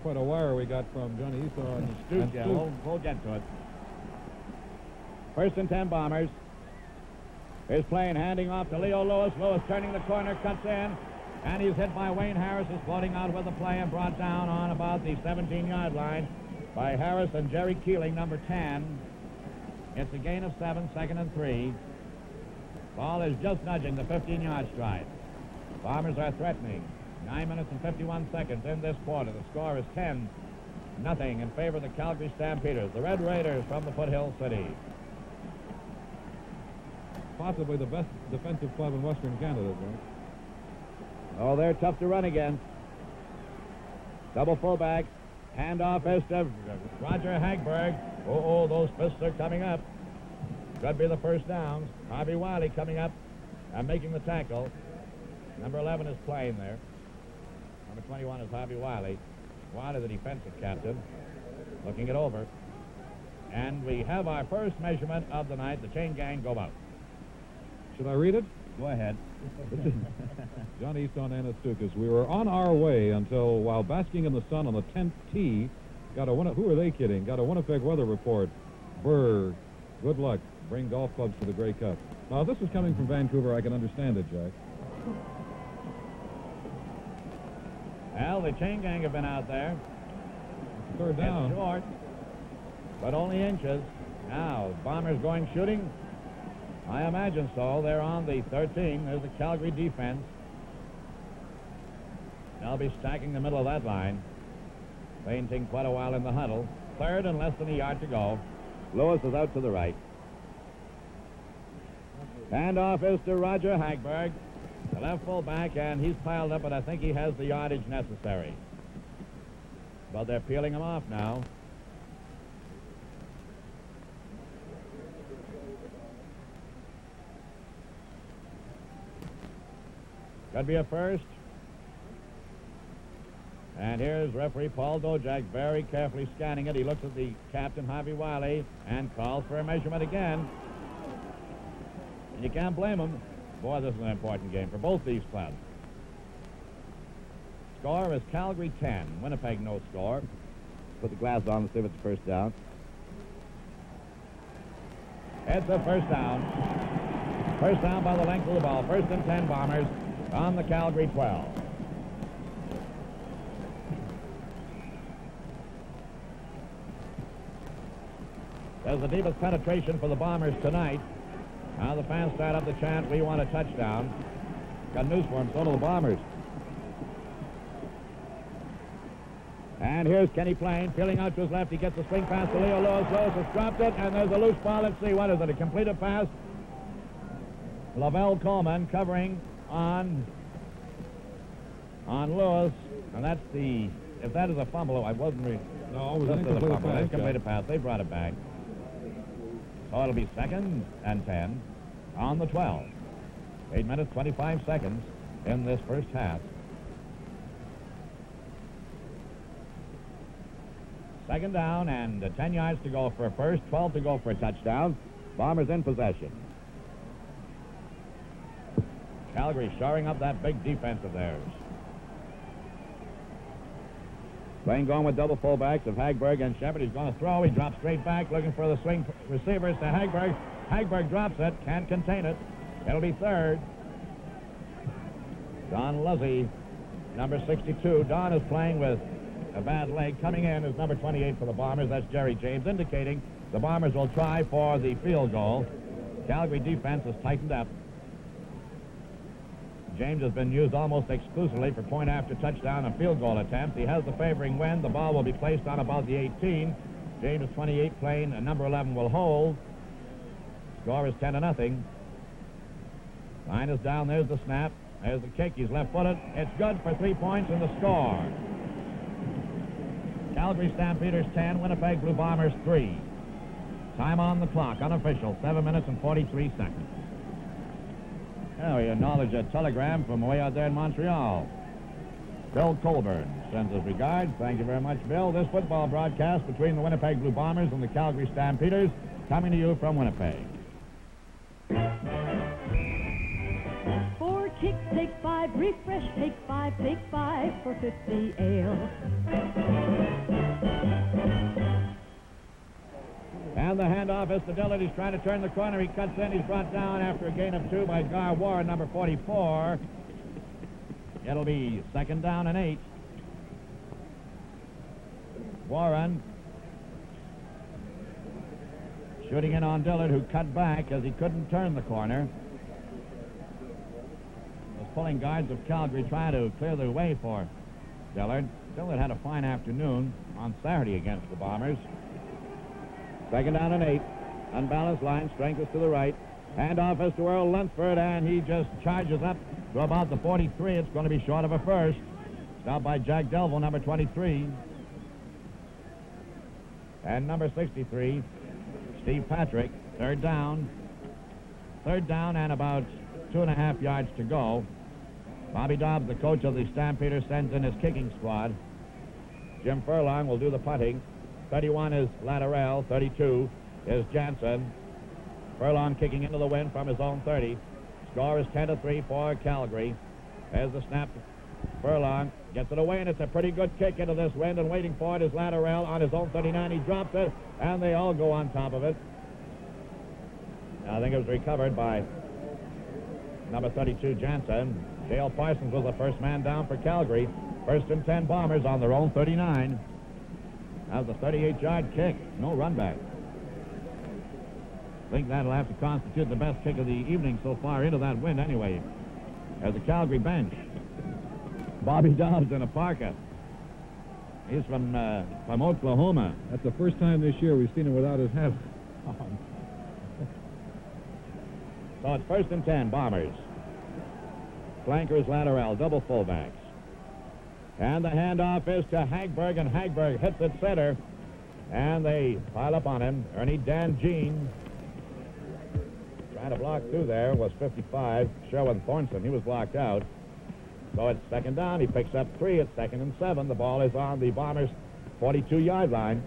quite a wire we got from Johnny Esau and Stoops. Yeah, we'll get to it. First and 10 Bombers. Here's Plain handing off to Leo Lewis. Lewis turning the corner, cuts in, and he's hit by Wayne Harris, who's floating out with the play and brought down on about the 17-yard line by Harris and Jerry Keeling, number 10. It's a gain of 7, 2nd and 3. Ball is just nudging the 15-yard stride. Bombers are threatening. 9 minutes and 51 seconds in this quarter. The score is 10-0 in favor of the Calgary Stampeders, the Red Raiders from the Foothill City. Possibly the best defensive club in Western Canada, right? Oh, they're tough to run against. Double fullback. Handoff is to Roger Hagberg. Oh, those fists are coming up. Could be the first down. Harvey Wiley coming up and making the tackle. Number 11 is playing there. Number 21 is Harvey Wiley. Wiley, the defensive captain, looking it over. And we have our first measurement of the night. The chain gang go out. Should I read it? Go ahead. John Esau and Anna Stukas. We were on our way until, while basking in the sun on the 10th tee, who are they kidding? Got a Winnipeg weather report. Brr. Good luck. Bring golf clubs to the Grey Cup. Now, if this was coming from Vancouver, I can understand it, Jack. Well, the chain gang have been out there. Third down. It's short, but only inches. Now, Bombers going shooting? I imagine so. They're on the 13. There's the Calgary defense. They'll be stacking the middle of that line. Fainting quite a while in the huddle. Third and less than a yard to go. Lewis is out to the right. Handoff is to Roger Hagberg, the left fullback, and he's piled up, but I think he has the yardage necessary. But they're peeling him off now. Could be a first. And here's referee Paul Dojak very carefully scanning it. He looks at the captain, Harvey Wiley, and calls for a measurement again. And you can't blame him. Boy, this is an important game for both these clubs. Score is Calgary 10, Winnipeg no score. Put the glass on and see if it's a first down. It's a first down. First down by the length of the ball. First and 10 Bombers on the Calgary 12. There's the deepest penetration for the Bombers tonight. Now the fans start up the chant, "We want a touchdown." Got news for them, so do the Bombers. And here's Kenny Plain, peeling out to his left. He gets a swing pass to Leo Lewis. Lewis has dropped it, and there's a loose ball. Let's see, what is it? A completed pass. Lavelle Coleman covering on Lewis, and that's the, if that is a fumble, I wasn't really. No, it was an incomplete pass. Incomplete pass. They brought it back. So it'll be 2nd and 10 on the 12. 8 minutes, 25 seconds in this first half. Second down and 10 yards to go for a first, 12 to go for a touchdown. Bombers in possession. Calgary shoring up that big defense of theirs. Playing going with double fullbacks of Hagberg and Shepard. He's going to throw. He drops straight back, looking for the swing receivers to Hagberg. Hagberg drops it, can't contain it. It'll be third. Don Luzzy, number 62. Don is playing with a bad leg. Coming in is number 28 for the Bombers. That's Jerry James, indicating the Bombers will try for the field goal. Calgary defense has tightened up. James has been used almost exclusively for point after touchdown and field goal attempts. He has the favoring wind. The ball will be placed on about the 18. James 28 playing, and number 11 will hold. Score is 10-0. Line is down. There's the snap. There's the kick. He's left-footed. It's good for 3 points in the score. Calgary Stampeders 10, Winnipeg Blue Bombers 3. Time on the clock, unofficial, 7 minutes and 43 seconds. Now we acknowledge a telegram from way out there in Montreal. Bill Colburn sends his regards. Thank you very much, Bill. This football broadcast between the Winnipeg Blue Bombers and the Calgary Stampeders coming to you from Winnipeg. 4 kicks take 5, refresh, take 5 for 50 ale. And the handoff is to Dillard. He's trying to turn the corner. He cuts in. He's brought down after a gain of 2 by Gar Warren, number 44. It'll be 2nd down and 8. Warren shooting in on Dillard, who cut back as he couldn't turn the corner. The pulling guards of Calgary trying to clear the way for Dillard. Dillard had a fine afternoon on Saturday against the Bombers. 2nd down and 8. Unbalanced line. Strength is to the right. Handoff is to Earl Lunsford, and he just charges up to about the 43. It's going to be short of a first. Stopped by Jack Delville, number 23. And number 63, Steve Patrick. 3rd down. 3rd down and about 2.5 yards to go. Bobby Dobbs, the coach of the Stampeders, sends in his kicking squad. Jim Furlong will do the punting. 31 is Latterell. 32 is Jansen. Furlong kicking into the wind from his own 30. Score is 10-3 for Calgary. There's the snap. Furlong gets it away, and it's a pretty good kick into this wind, and waiting for it is Latterell on his own 39. He drops it, and they all go on top of it. I think it was recovered by number 32, Jansen. Dale Parsons was the first man down for Calgary. 1st and 10 Bombers on their own 39. That was a 38-yard kick. No run back. I think that'll have to constitute the best kick of the evening so far into that wind anyway. As a Calgary bench. Bobby Dobbs in a parka. He's from Oklahoma. That's the first time this year we've seen him without his hat on. So it's 1st and 10, Bombers. Flankers Latterell, double fullbacks. And the handoff is to Hagberg, and Hagberg hits it center. And they pile up on him. Ernie Danjean trying to block through there was 55, Sherwin Thornton. He was blocked out. So it's 2nd down. He picks up 3. It's 2nd and 7. The ball is on the Bombers' 42-yard line.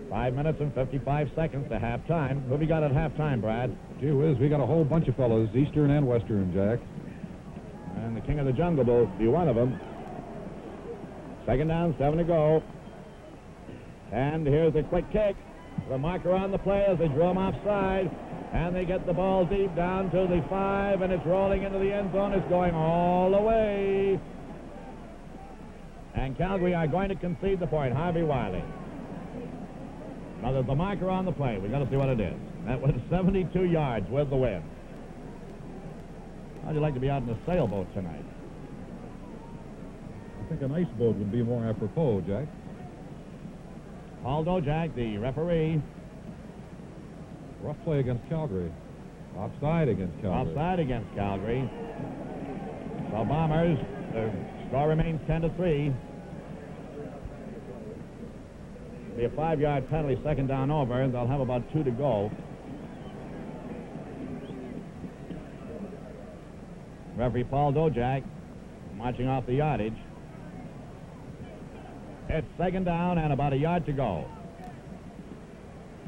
5 minutes and 55 seconds to halftime. Who we got at halftime, Brad? Gee whiz, we got a whole bunch of fellows, Eastern and Western, Jack. And the King of the Jungle will be one of them. 2nd down, 7 to go. And here's a quick kick. The marker on the play as they draw him offside. And they get the ball deep down to the 5, and it's rolling into the end zone. It's going all the way. And Calgary are going to concede the point. Harvey Wiley. Now there's the marker on the play. We've got to see what it is. That was 72 yards with the wind. How'd you like to be out in a sailboat tonight? I think an ice boat would be more apropos, Jack. Paul Dojak, the referee. Rough play against Calgary. Offside against Calgary. Offside against Calgary. So Bombers, the score remains 10-3. Be a 5-yard penalty, 2nd down over, and they'll have about 2 to go. Referee Paul Dojak marching off the yardage. It's 2nd down and about a yard to go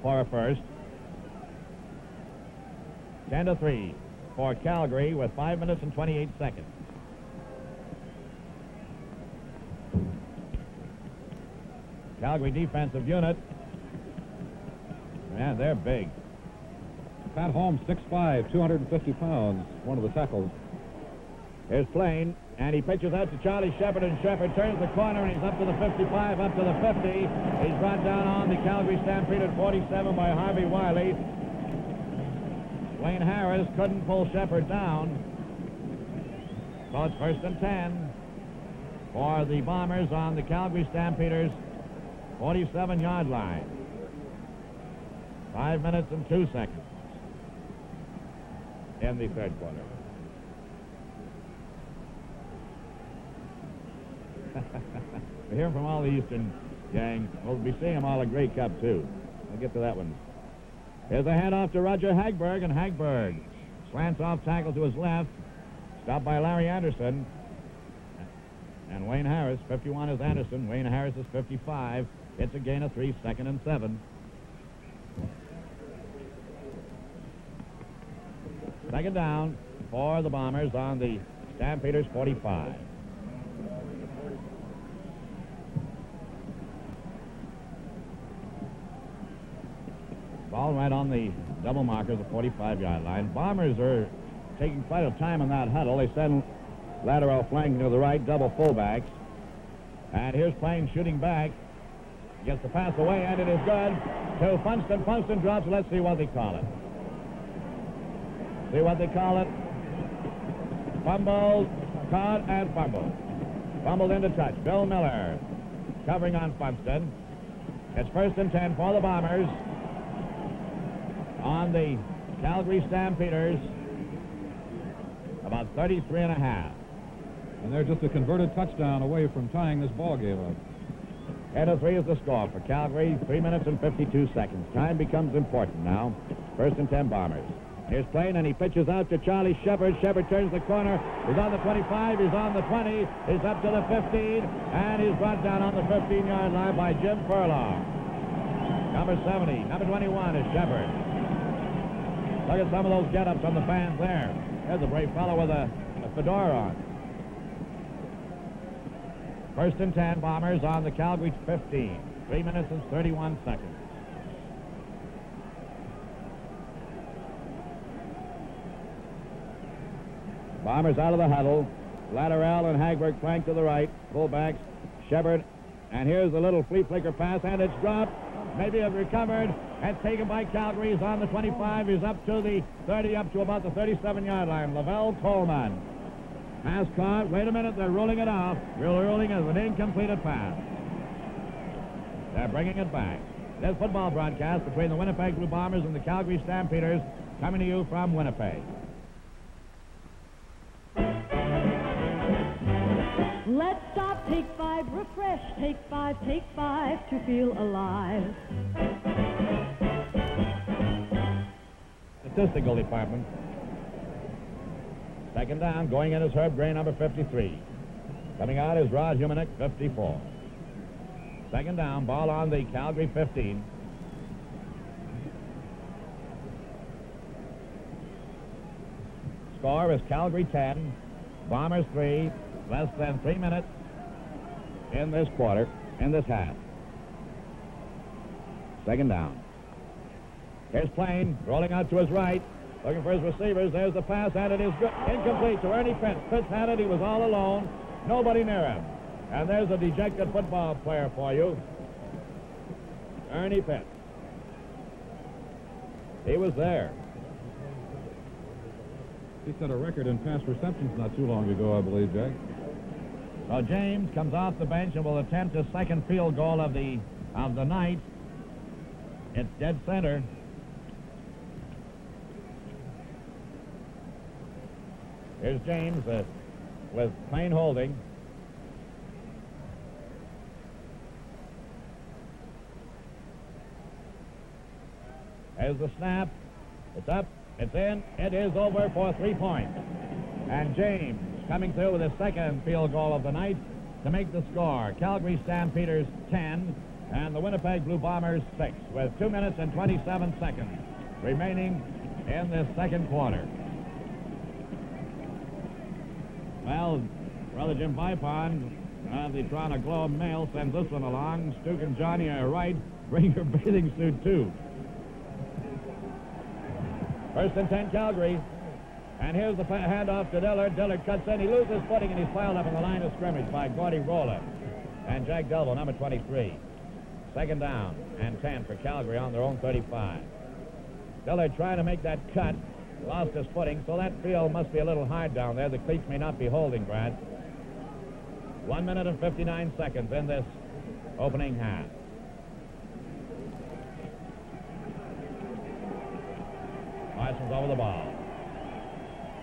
for a first. 10-3 for Calgary with 5 minutes and 28 seconds. Calgary defensive unit. Man, they're big. Pat Holmes, 6'5", 250 pounds, one of the tackles. Here's Plain, and he pitches out to Charlie Shepard, and Shepard turns the corner, and he's up to the 55, up to the 50. He's brought down on the Calgary Stampede at 47 by Harvey Wiley. Wayne Harris couldn't pull Shepard down. So it's 1st and 10 for the Bombers on the Calgary Stampeders' 47-yard line. 5 minutes and 2 seconds in the 3rd quarter. We're hearing from all the Eastern gang. We'll be seeing them all at Grey Cup, too. We'll get to that one. Here's a handoff to Roger Hagberg, and Hagberg slants off tackle to his left. Stopped by Larry Anderson. And Wayne Harris, 51 is Anderson. Wayne Harris is 55. It's a gain of 3, 2nd and 7. 2nd down. for the Bombers on the Stampeders 45. Ball right on the double markers, the 45-yard line. Bombers are taking quite a time in that huddle. They send lateral flanking to the right, double fullbacks. And here's Plain shooting back. Gets the pass away, and it is good to Funston. Funston drops. Let's see what they call it. See what they call it. Fumbled, caught, and fumbled. Fumbled into touch. Bill Miller covering on Funston. It's 1st and 10 for the Bombers on the Calgary Stampeders. About 33 and a half. And they're just a converted touchdown away from tying this ball game up. 10-3 is the score for Calgary. 3 minutes and 52 seconds. Time becomes important now. 1st and 10 Bombers. Here's Plain, and he pitches out to Charlie Shepard. Shepard turns the corner. He's on the 25. He's on the 20. He's up to the 15. And he's brought down on the 15-yard line by Jim Furlong. Number 70. Number 21 is Shepard. Look at some of those get-ups on the fans there. There's a brave fellow with a fedora on. 1st and 10 Bombers on the Calgary 15. 3 minutes and 31 seconds. Bombers out of the huddle. Latterell and Hagberg flank to the right. Fullbacks, Shepard. And here's a little flea flicker pass, and it's dropped. Maybe it's recovered. And taken by Calgary. He's on the 25. He's up to the 30, up to about the 37-yard line. Lavelle Coleman. Pass caught. Wait a minute. They're ruling it off. Ruling it as an incompleted pass. They're bringing it back. This football broadcast between the Winnipeg Blue Bombers and the Calgary Stampeders coming to you from Winnipeg. Let's stop, take 5, refresh, take 5 to feel alive. Statistical department. 2nd down, going in is Herb Gray, number 53. Coming out is Rod Humanick, 54. 2nd down, ball on the Calgary 15. Score is Calgary 10, Bombers 3, less than 3 minutes in this quarter, in this half. 2nd down. Here's Plain, rolling out to his right, looking for his receivers. There's the pass, and it is good. Incomplete to Ernie Pitts. Pitts had it. He was all alone. Nobody near him. And there's a dejected football player for you. Ernie Pitts. He was there. He set a record in pass receptions not too long ago, I believe, Jack. So James comes off the bench and will attempt his 2nd field goal of the night. It's dead center. Here's James with Plain holding. There's the snap. It's up. It's in. It is over for 3 points. And James coming through with his 2nd field goal of the night to make the score. Calgary Stampeders 10 and the Winnipeg Blue Bombers 6 with 2 minutes and 27 seconds remaining in this 2nd quarter. Well, Brother Jim Vipon of the Toronto Globe Mail sends this one along. Stuke and Johnny are right. Bring your bathing suit, too. 1st and 10, Calgary. And here's the handoff to Dillard. Dillard cuts in. He loses footing, and he's piled up on the line of scrimmage by Gordy Rolla and Jack Delville, number 23. 2nd down and 10 for Calgary on their own 35. Dillard trying to make that cut. Lost his footing, so that field must be a little hard down there. The cleats may not be holding, Brad. 1 minute and 59 seconds in this opening half. Parsons over the ball.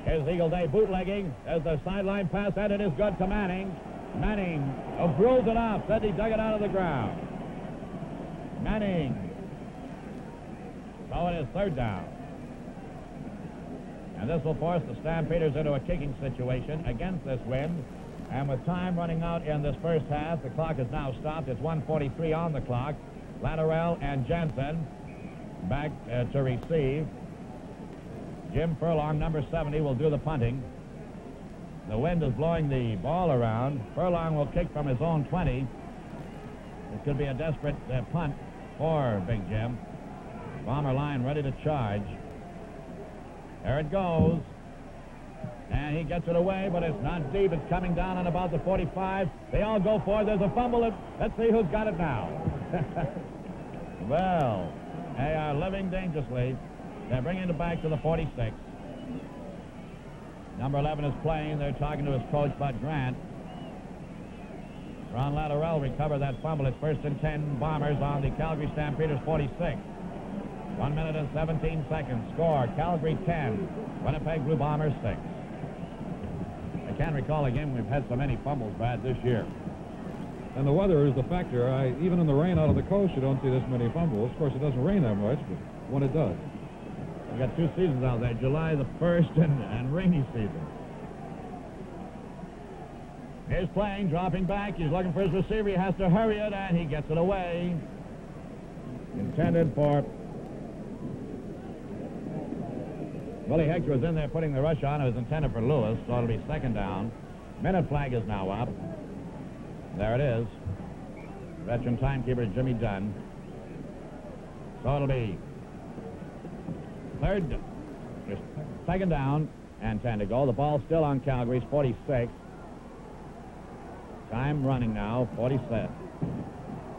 Here's Eagle Day bootlegging. There's the sideline pass, and it is good to Manning. Manning drills it off. Said he dug it out of the ground. Manning. So it is 3rd down. And this will force the Stampeders into a kicking situation against this wind. And with time running out in this first half, the clock is now stopped. It's 1:43 on the clock. Latterell and Jensen back to receive. Jim Furlong, number 70, will do the punting. The wind is blowing the ball around. Furlong will kick from his own 20. It could be a desperate punt for Big Jim. Bomber line ready to charge. There it goes. And he gets it away, but it's not deep. It's coming down on about the 45. They all go for it. There's a fumble. Let's see who's got it now. Well, they are living dangerously. They're bringing it back to the 46. Number 11 is playing. They're talking to his coach, Bud Grant. Ron Latterell recovered that fumble. It's 1st and 10 Bombers on the Calgary Stampeders 46. 1 minute and 17 seconds. Score, Calgary 10, Winnipeg Blue Bombers 6. I can't recall a game we've had so many fumbles bad this year. And the weather is the factor. Even in the rain out of the coast, you don't see this many fumbles. Of course, it doesn't rain that much, but when it does. We've got 2 seasons out there, July the 1st and rainy season. Here's playing, dropping back. He's looking for his receiver. He has to hurry it, and he gets it away. Intended for... Willie Hector was in there putting the rush on. It was intended for Lewis, so it'll be 2nd down. Minute flag is now up. There it is. Veteran timekeeper Jimmy Dunn. So it'll be 2nd down and 10 to go. The ball's still on Calgary's 46. Time running now, 47.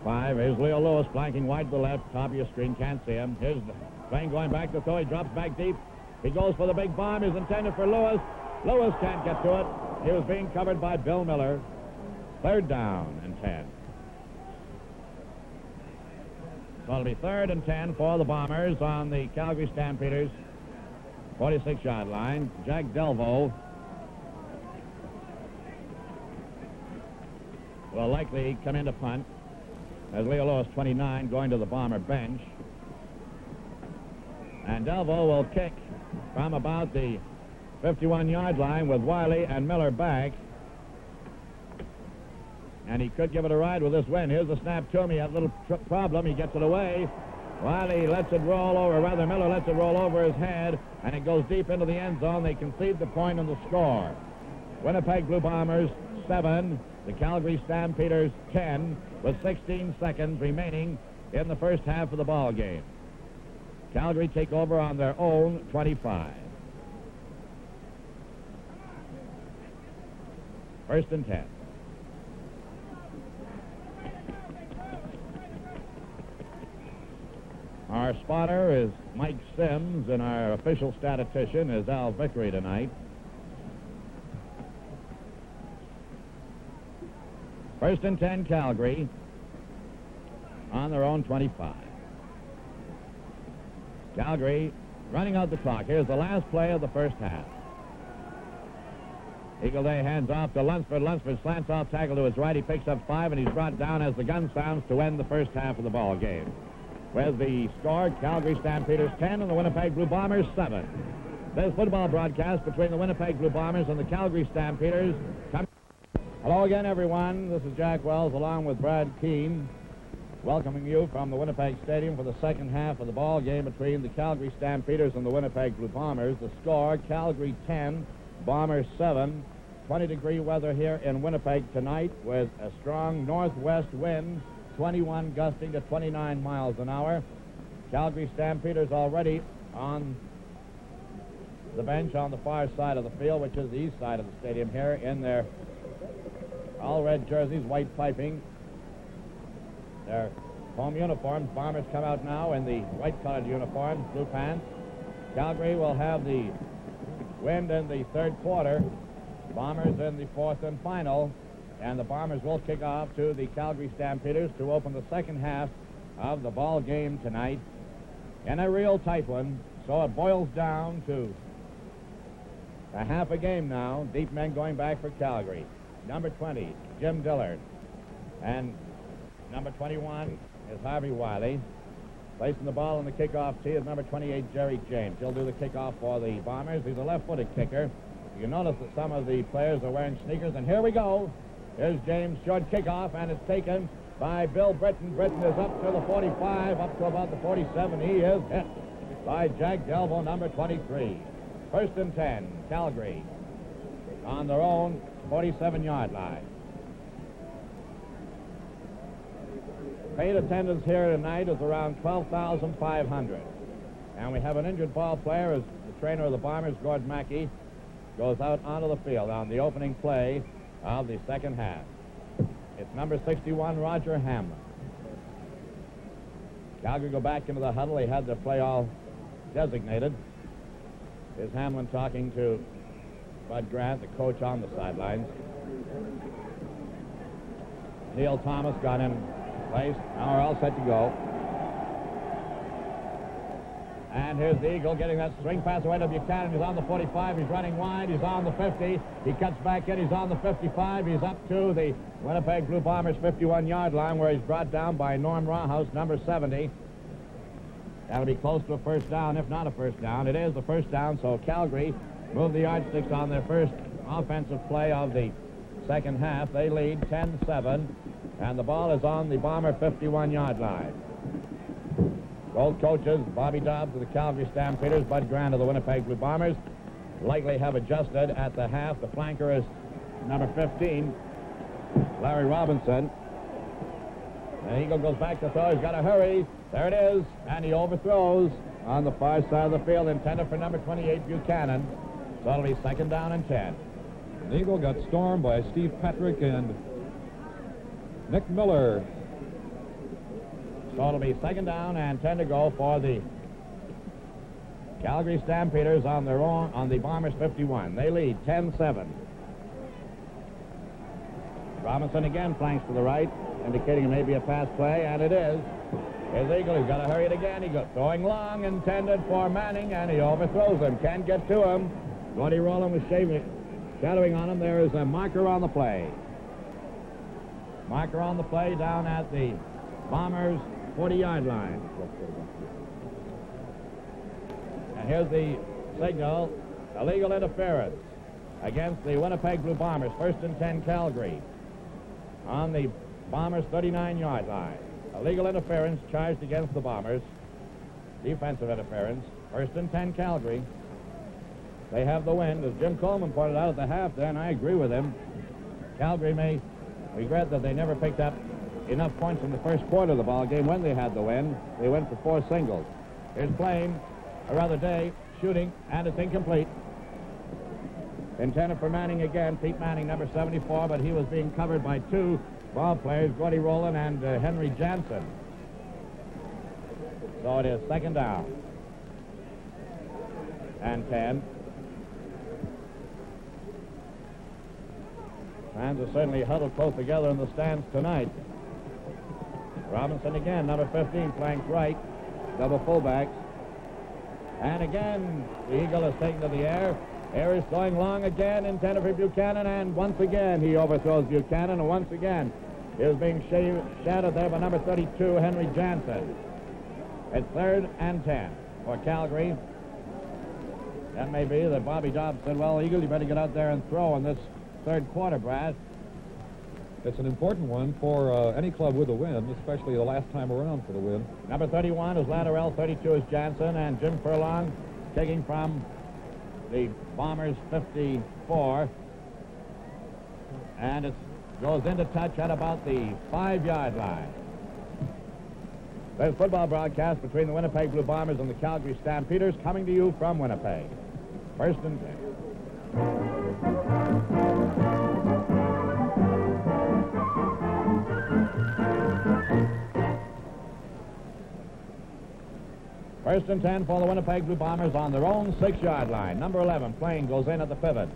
5. Here's Leo Lewis flanking wide to the left, top of your screen, can't see him. Here's the plane going back to throw. He drops back deep. He goes for the big bomb. Is intended for Lewis. Lewis can't get to it. He was being covered by Bill Miller. 3rd down and 10. So it'll be 3rd and 10 for the Bombers on the Calgary Stampeders 46-yard line. Jack Delvaux will likely come in to punt as Leo Lewis, 29, going to the Bomber bench. And Delvaux will kick from about the 51-yard line with Wiley and Miller back. And he could give it a ride with this wind. Here's the snap to him. He has a little problem. He gets it away. Wiley lets it roll over. Rather, Miller lets it roll over his head, and it goes deep into the end zone. They concede the point and the score. Winnipeg Blue Bombers 7, the Calgary Stampeders 10, with 16 seconds remaining in the first half of the ball game. Calgary take over on their own 25. 1st and 10. Our spotter is Mike Sims, and our official statistician is Al Vickery tonight. 1st and 10, Calgary on their own 25. Calgary running out the clock. Here's the last play of the first half. Eagle Day hands off to Lunsford. Lunsford slants off tackle to his right. He picks up 5, and he's brought down as the gun sounds to end the first half of the ball game. With the score, Calgary Stampeders 10 and the Winnipeg Blue Bombers 7. This football broadcast between the Winnipeg Blue Bombers and the Calgary Stampeders. Hello again, everyone. This is Jack Wells along with Brad Keene, welcoming you from the Winnipeg Stadium for the second half of the ball game between the Calgary Stampeders and the Winnipeg Blue Bombers. The score, Calgary 10, Bombers 7. 20-degree weather here in Winnipeg tonight with a strong northwest wind, 21 gusting to 29 miles an hour. Calgary Stampeders already on the bench on the far side of the field, which is the east side of the stadium here, in their all-red jerseys, white piping. Their home uniforms. Bombers come out now in the white-colored uniforms, blue pants. Calgary will have the wind in the 3rd quarter. Bombers in the 4th and final. And the Bombers will kick off to the Calgary Stampeders to open the second half of the ball game tonight in a real tight one. So it boils down to a half a game now. Deep men going back for Calgary. Number 20, Jim Dillard. And number 21 is Harvey Wiley. Placing the ball in the kickoff tee is number 28, Jerry James. He'll do the kickoff for the Bombers. He's a left-footed kicker. You notice that some of the players are wearing sneakers, and here we go. Here's James' short kickoff, and it's taken by Bill Britton. Britton is up to the 45, up to about the 47. He is hit by Jack Delvaux, number 23. First and 10, Calgary on their own 47-yard line. Paid attendance here tonight is around 12,500. And we have an injured ball player as the trainer of the Bombers, Gord Mackey, goes out onto the field on the opening play of the second half. It's number 61, Roger Hamlin. Calgary go back into the huddle. They had their play all designated. Here's Hamlin talking to Bud Grant, the coach on the sidelines. Neil Thomas got in place. Now we're all set to go. And here's the Eagle getting that swing pass away to Buchanan. He's on the 45. He's running wide. He's on the 50. He cuts back in. He's on the 55. He's up to the Winnipeg Blue Bombers 51-yard line where he's brought down by Norm Rawhouse, number 70. That'll be close to a first down, if not a first down. It is the first down, so Calgary moved the yardsticks on their first offensive play of the second half. They lead 10-7, and the ball is on the Bomber 51-yard line. Both coaches, Bobby Dobbs of the Calgary Stampeders, Bud Grant of the Winnipeg Blue Bombers, likely have adjusted at the half. The flanker is number 15, Larry Robinson. The Eagle goes back to throw. He's got to hurry. There it is, and he overthrows on the far side of the field, intended for number 28, Buchanan. So it'll be second down and 10. The Eagle got stormed by Steve Patrick and Nick Miller. So it'll be second down and 10 to go for the Calgary Stampeders on their own, on the Bombers 51. They lead 10-7. Robinson again flanks to the right, indicating it may be a pass play, and it is. Here's Eagle. He's got to hurry it again. He goes throwing long, intended for Manning, and he overthrows him. Can't get to him. Gordy Rowland was shadowing on him. There is a marker on the play. Marker on the play down at the Bombers 40-yard line. And here's the signal. Illegal interference against the Winnipeg Blue Bombers. First and 10, Calgary. On the Bombers' 39-yard line. Illegal interference charged against the Bombers. Defensive interference. First and 10, Calgary. They have the wind, as Jim Coleman pointed out at the half there, and I agree with him. Calgary may regret that they never picked up enough points in the first quarter of the ball game when they had the win. They went for 4 singles. Here's Blaine, or rather Day, shooting, and it's incomplete. Intended for Manning again, Pete Manning, number 74, but he was being covered by 2 ball players, Gordy Rowland and Henry Jansen. So it is second down and 10. Fans are certainly huddled close together in the stands tonight. Robinson again, number 15, flanks right, double fullbacks. And again, the Eagle is taken to the air. Air is going long again, intended for Buchanan, and once again he overthrows Buchanan, and once again he is being shadowed there by number 32, Henry Jansen. It's third and 10 for Calgary. That may be that Bobby Dobbs said, well, Eagle, you better get out there and throw in this third quarter, Brad. It's an important one for any club with a win, especially the last time around for the win. Number 31 is Latterell, 32 is Jansen, and Jim Furlong taking from the Bombers 54. And it goes into touch at about the 5-yard line. There's football broadcast between the Winnipeg Blue Bombers and the Calgary Stampeders coming to you from Winnipeg. First and 10. First and 10 for the Winnipeg Blue Bombers on their own 6-yard line. Number 11, Plain, goes in at the pivot.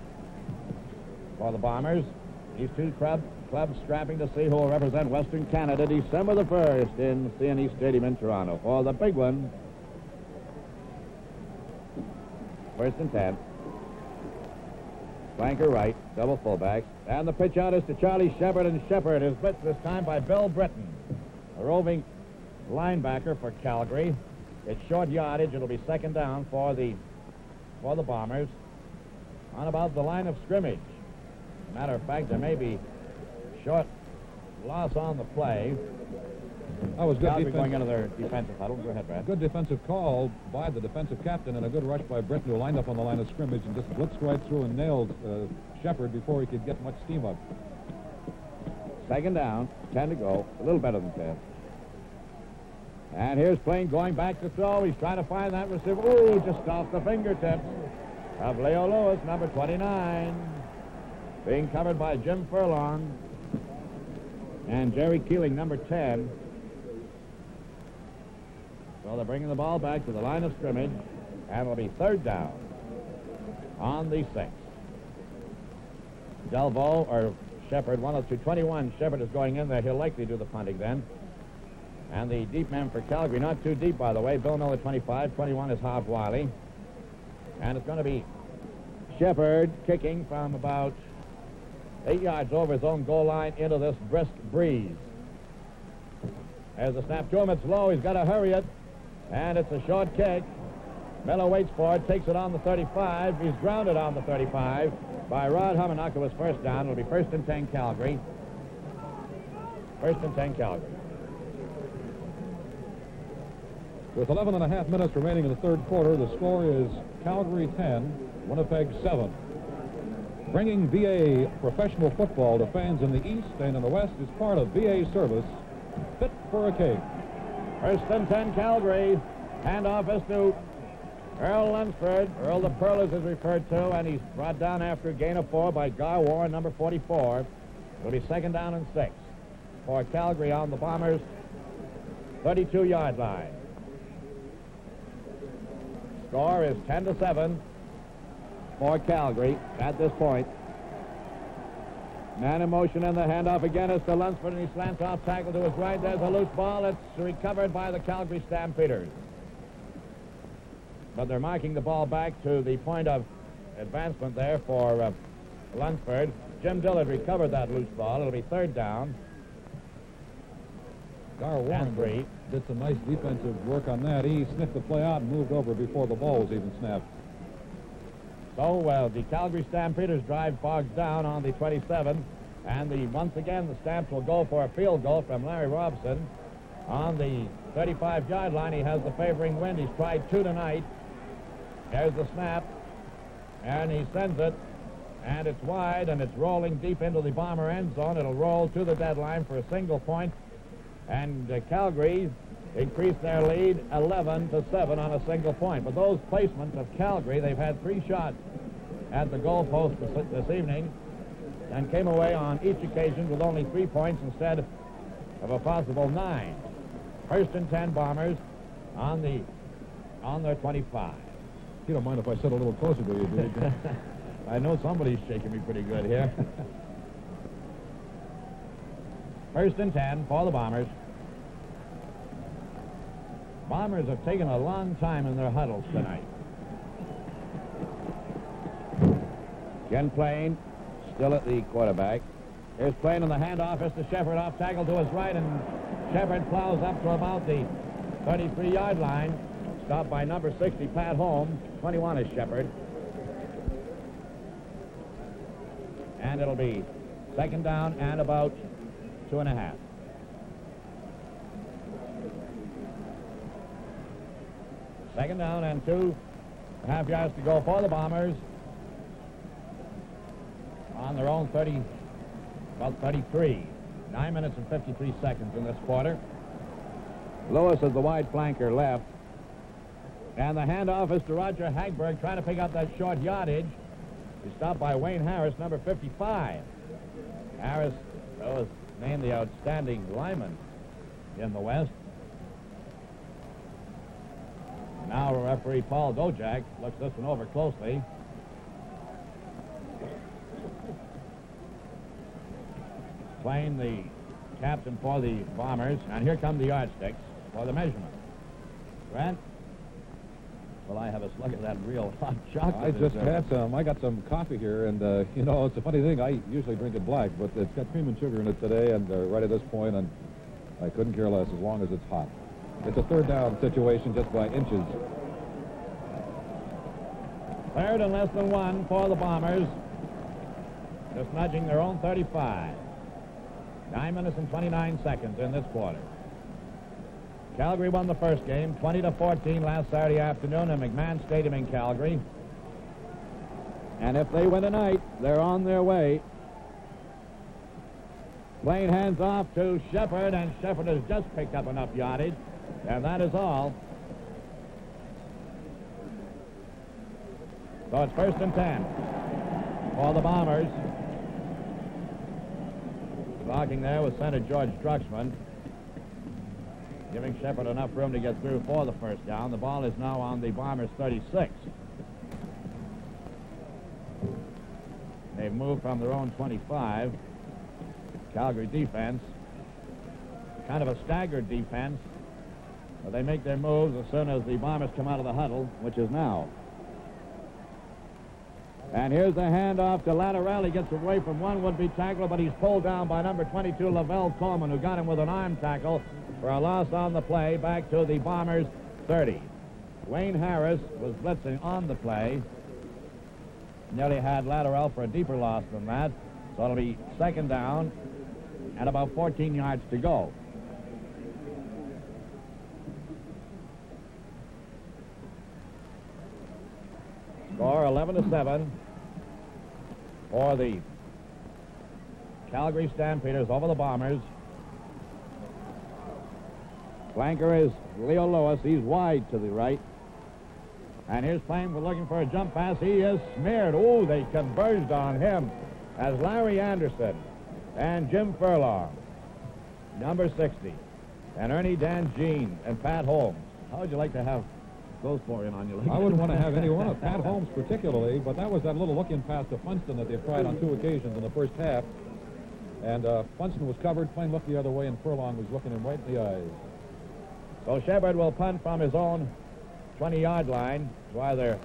For the Bombers, these 2 clubs strapping to see who will represent Western Canada December the 1st in CNE Stadium in Toronto. For the big one, first and 10. Flanker right, double fullbacks. And the pitch out is to Charlie Shepard, and Shepard is blitzed this time by Bill Britton, a roving linebacker for Calgary. It's short yardage. It'll be second down for the Bombers on about the line of scrimmage. Matter of fact, there may be short loss on the play. That was good Calgary defense. going into their defensive huddle. Go ahead, Brad. Good defensive call by the defensive captain and a good rush by Britton, who lined up on the line of scrimmage and just blitzed right through and nailed Shepard before he could get much steam up. Second down, 10 to go. A little better than 10. And here's Plain going back to throw. He's trying to find that receiver. Ooh, just off the fingertips of Leo Lewis, number 29. Being covered by Jim Furlong and Jerry Keeling, number 10. So they're bringing the ball back to the line of scrimmage, and it'll be third down on the 6th. Delvaux or Shepard, one of the two. 21, Shepard is going in there. He'll likely do the punting then. And the deep man for Calgary, not too deep, by the way. Bill Miller, 25. 21 is Hob Wiley. And it's going to be Shepard kicking from about 8 yards over his own goal line into this brisk breeze. There's a snap to him. It's low. He's got to hurry it. And it's a short kick. Miller waits for it, takes it on the 35. He's grounded on the 35 by Rod Humanock, who was first down. It'll be 1st and 10 Calgary. 1st and 10 Calgary. With 11.5 minutes remaining in the third quarter, the score is Calgary 10, Winnipeg 7. Bringing VA professional football to fans in the East and in the West is part of VA service fit for a cake. 1st and 10 Calgary. Handoff is to Earl Lunsford. Earl the Pearl is referred to, and he's brought down after a gain of 4 by Gar Warren, number 44. It'll be 2nd down and 6 for Calgary on the Bombers' 32-yard line. Score is 10-7 for Calgary at this point. Man in motion in the handoff again is to Lunsford, and he slants off tackle to his right. There's a loose ball. It's recovered by the Calgary Stampeders. But they're marking the ball back to the point of advancement there for Lunsford. Jim Dillard recovered that loose ball. It'll be 3rd down. Gar Warren did some nice defensive work on that. He sniffed the play out and moved over before the ball was even snapped. So the Calgary Stampeders drive bogs down on the 27, and once again the Stamps will go for a field goal from Larry Robson on the 35-yard line. He has the favoring wind. He's tried 2 tonight. There's the snap, and he sends it, and it's wide, and it's rolling deep into the Bomber end zone. It'll roll to the deadline for a single point, and Calgary increased their lead 11-7 on a single point. But those placements of Calgary, they've had 3 shots at the goal post this evening and came away on each occasion with only 3 points instead of a possible 9. 1st and 10 Bombers on their 25. You don't mind if I sit a little closer to you, do you? I know somebody's shaking me pretty good here. 1st and 10 for the Bombers. Bombers have taken a long time in their huddles tonight. Ken Plain still at the quarterback. Here's Plain in the handoff. It's to Shepard off tackle to his right, and Shepard plows up to about the 33-yard line. Stopped by number 60, Pat Holmes. 21 is Shepard. And it'll be 2nd down and about 2.5. Second down and 2.5 yards to go for the Bombers on their own 30, about 33. 9 minutes and 53 seconds in this quarter. Lewis is the wide flanker left. And the handoff is to Roger Hagberg, trying to pick up that short yardage. He's stopped by Wayne Harris, number 55. Harris was named the outstanding lineman in the West. Now referee Paul Dojak looks this one over closely. Plain, the captain for the Bombers, and here come the yardsticks for the measurement. Grant? Well, I have a slug of that real hot chocolate. I just had some. I got some coffee here, and, you know, it's a funny thing. I usually drink it black, but it's got cream and sugar in it today, and right at this point, and I couldn't care less as long as it's hot. It's a 3rd down situation just by inches. 3rd and less than 1 for the Bombers. Just nudging their own 35. 9 minutes and 29 seconds in this quarter. Calgary won the first game, 20-14 last Saturday afternoon in McMahon Stadium in Calgary. And if they win tonight, they're on their way. Playing hands off to Shepard, and Shepard has just picked up enough yardage, and that is all. So it's 1st and 10 for the Bombers. Blocking there was center George Drucksmann, giving Shepard enough room to get through for the first down. The ball is now on the Bombers' 36. They've moved from their own 25. Calgary defense, kind of a staggered defense, but they make their moves as soon as the Bombers come out of the huddle, which is now. And here's the handoff to Latterell. He gets away from one would-be tackler, but he's pulled down by number 22, Lavelle Coleman, who got him with an arm tackle for a loss on the play, back to the Bombers' 30. Wayne Harris was blitzing on the play. Nearly had Latterell for a deeper loss than that, so it'll be 2nd down and about 14 yards to go. Score 11-7 for the Calgary Stampeders over the Bombers. Flanker is Leo Lewis. He's wide to the right. And here's Plain looking for a jump pass. He is smeared. Oh, they converged on him as Larry Anderson and Jim Furlong, number 60, and Ernie Danjean and Pat Holmes. How would you like to have those four in on you? I wouldn't want to have any one of Pat Holmes particularly, but that was that little look-in pass to Funston that they've tried on 2 occasions in the first half. And Funston was covered, Plain looked the other way, and Furlong was looking him right in the eyes. So Shepard will punt from his own 20-yard line. It's either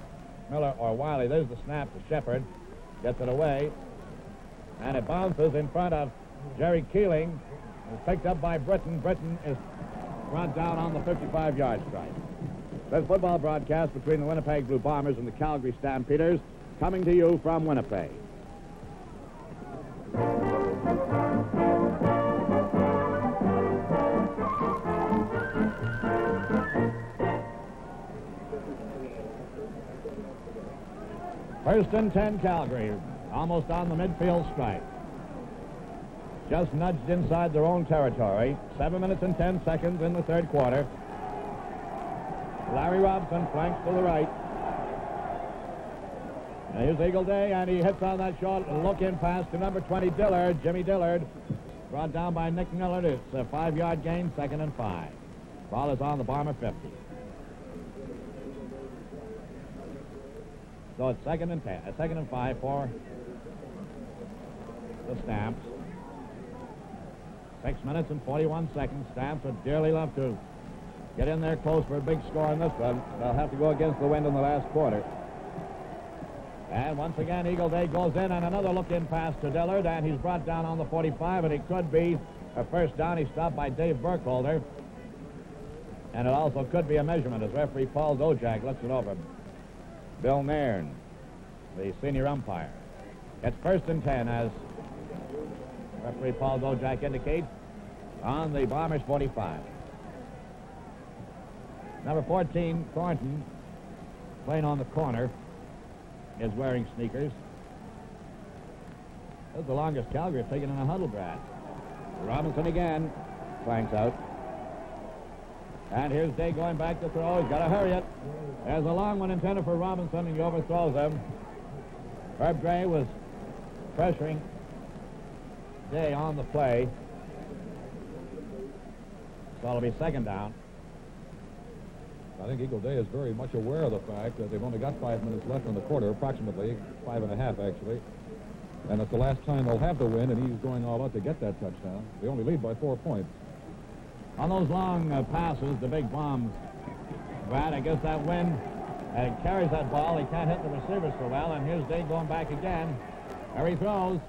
Miller or Wiley. There's the snap to Shepard. Gets it away. And it bounces in front of Jerry Keeling. It's picked up by Britton. Britton is brought down on the 55-yard strike. This football broadcast between the Winnipeg Blue Bombers and the Calgary Stampeders coming to you from Winnipeg. First and 10 Calgary, almost on the midfield stripe. Just nudged inside their own territory. 7 minutes and 10 seconds in the third quarter. Larry Robson flanks to the right. And here's Eagle Day, and he hits on that short look-in pass to number 20, Dillard. Jimmy Dillard, brought down by Nick Millard. It's a 5-yard gain, 2nd and 5. Ball is on the Bomber 50. So it's 2nd and 10, 2nd and 5 for the Stamps. 6 minutes and 41 seconds. Stamps would dearly love to get in there close for a big score in this one. They'll have to go against the wind in the last quarter. And once again, Eagle Day goes in, and another look-in pass to Dillard, and he's brought down on the 45, and it could be a first down. He's stopped by Dave Burkholder. And it also could be a measurement as referee Paul Dojak looks it over. Bill Nairn, the senior umpire. It's 1st and 10 as referee Paul Dojak indicates on the Bombers' 45. Number 14, Thornton, playing on the corner, is wearing sneakers. That's the longest Calgary have taken in a huddle, Brad. Robinson again, flanks out. And here's Day going back to throw. He's got to hurry it. There's a long one intended for Robinson, and he overthrows him. Herb Gray was pressuring Day on the play. So it'll be 2nd down. I think Eagle Day is very much aware of the fact that they've only got 5 minutes left in the quarter, approximately 5.5 actually. And it's the last time they'll have the win, and he's going all out to get that touchdown. They only lead by 4 points. On those long passes, the big bombs, Brad, I guess that wind carries that ball. He can't hit the receivers so well, and here's Day going back again. There he throws.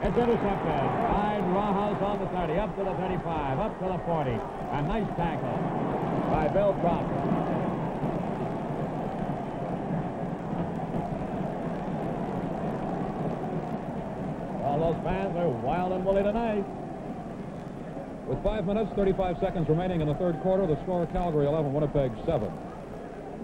It's intercepted. Wide Rawhouse on the 30, up to the 35, up to the 40. A nice tackle by Bill Crawford. All those fans are wild and woolly tonight. With 5 minutes, 35 seconds remaining in the third quarter, the score Calgary 11, Winnipeg 7.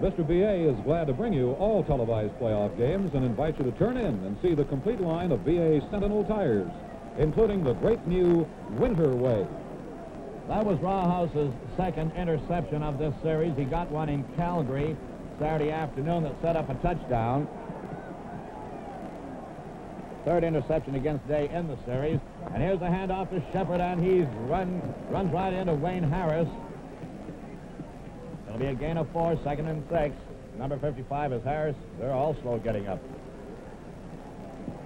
Mr. BA is glad to bring you all televised playoff games and invites you to turn in and see the complete line of BA Sentinel tires, including the great new Winter Way. That was Rawhouse's second interception of this series. He got one in Calgary Saturday afternoon that set up a touchdown. Third interception against Day in the series. And here's the handoff to Shepard, and he's runs right into Wayne Harris. It'll be a gain of 4, 2nd and 6. Number 55 is Harris. They're all slow getting up.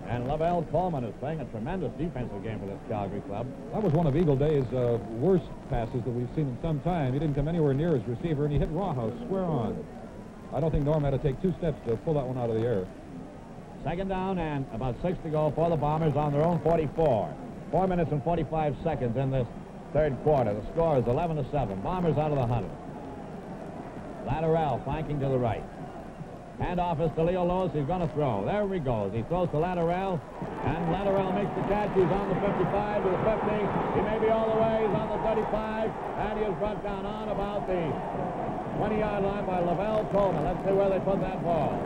And Lavelle Coleman is playing a tremendous defensive game for this Calgary club. That was one of Eagle Day's worst passes that we've seen in some time. He didn't come anywhere near his receiver, and he hit Rawhouse square on. I don't think Norm had to take 2 steps to pull that one out of the air. Second down and about 6 to go for the Bombers on their own 44. 4 minutes and 45 seconds in this third quarter. The score is 11-7. Bombers out of the huddle. Latterell flanking to the right. Handoff is to Leo Lewis. He's going to throw. There he goes. He throws to Latterell, and Latterell makes the catch. He's on the 55 to the 50. He may be all the way. He's on the 35, and he is brought down on about the 20-yard line by Lavelle Coleman. Let's see where they put that ball.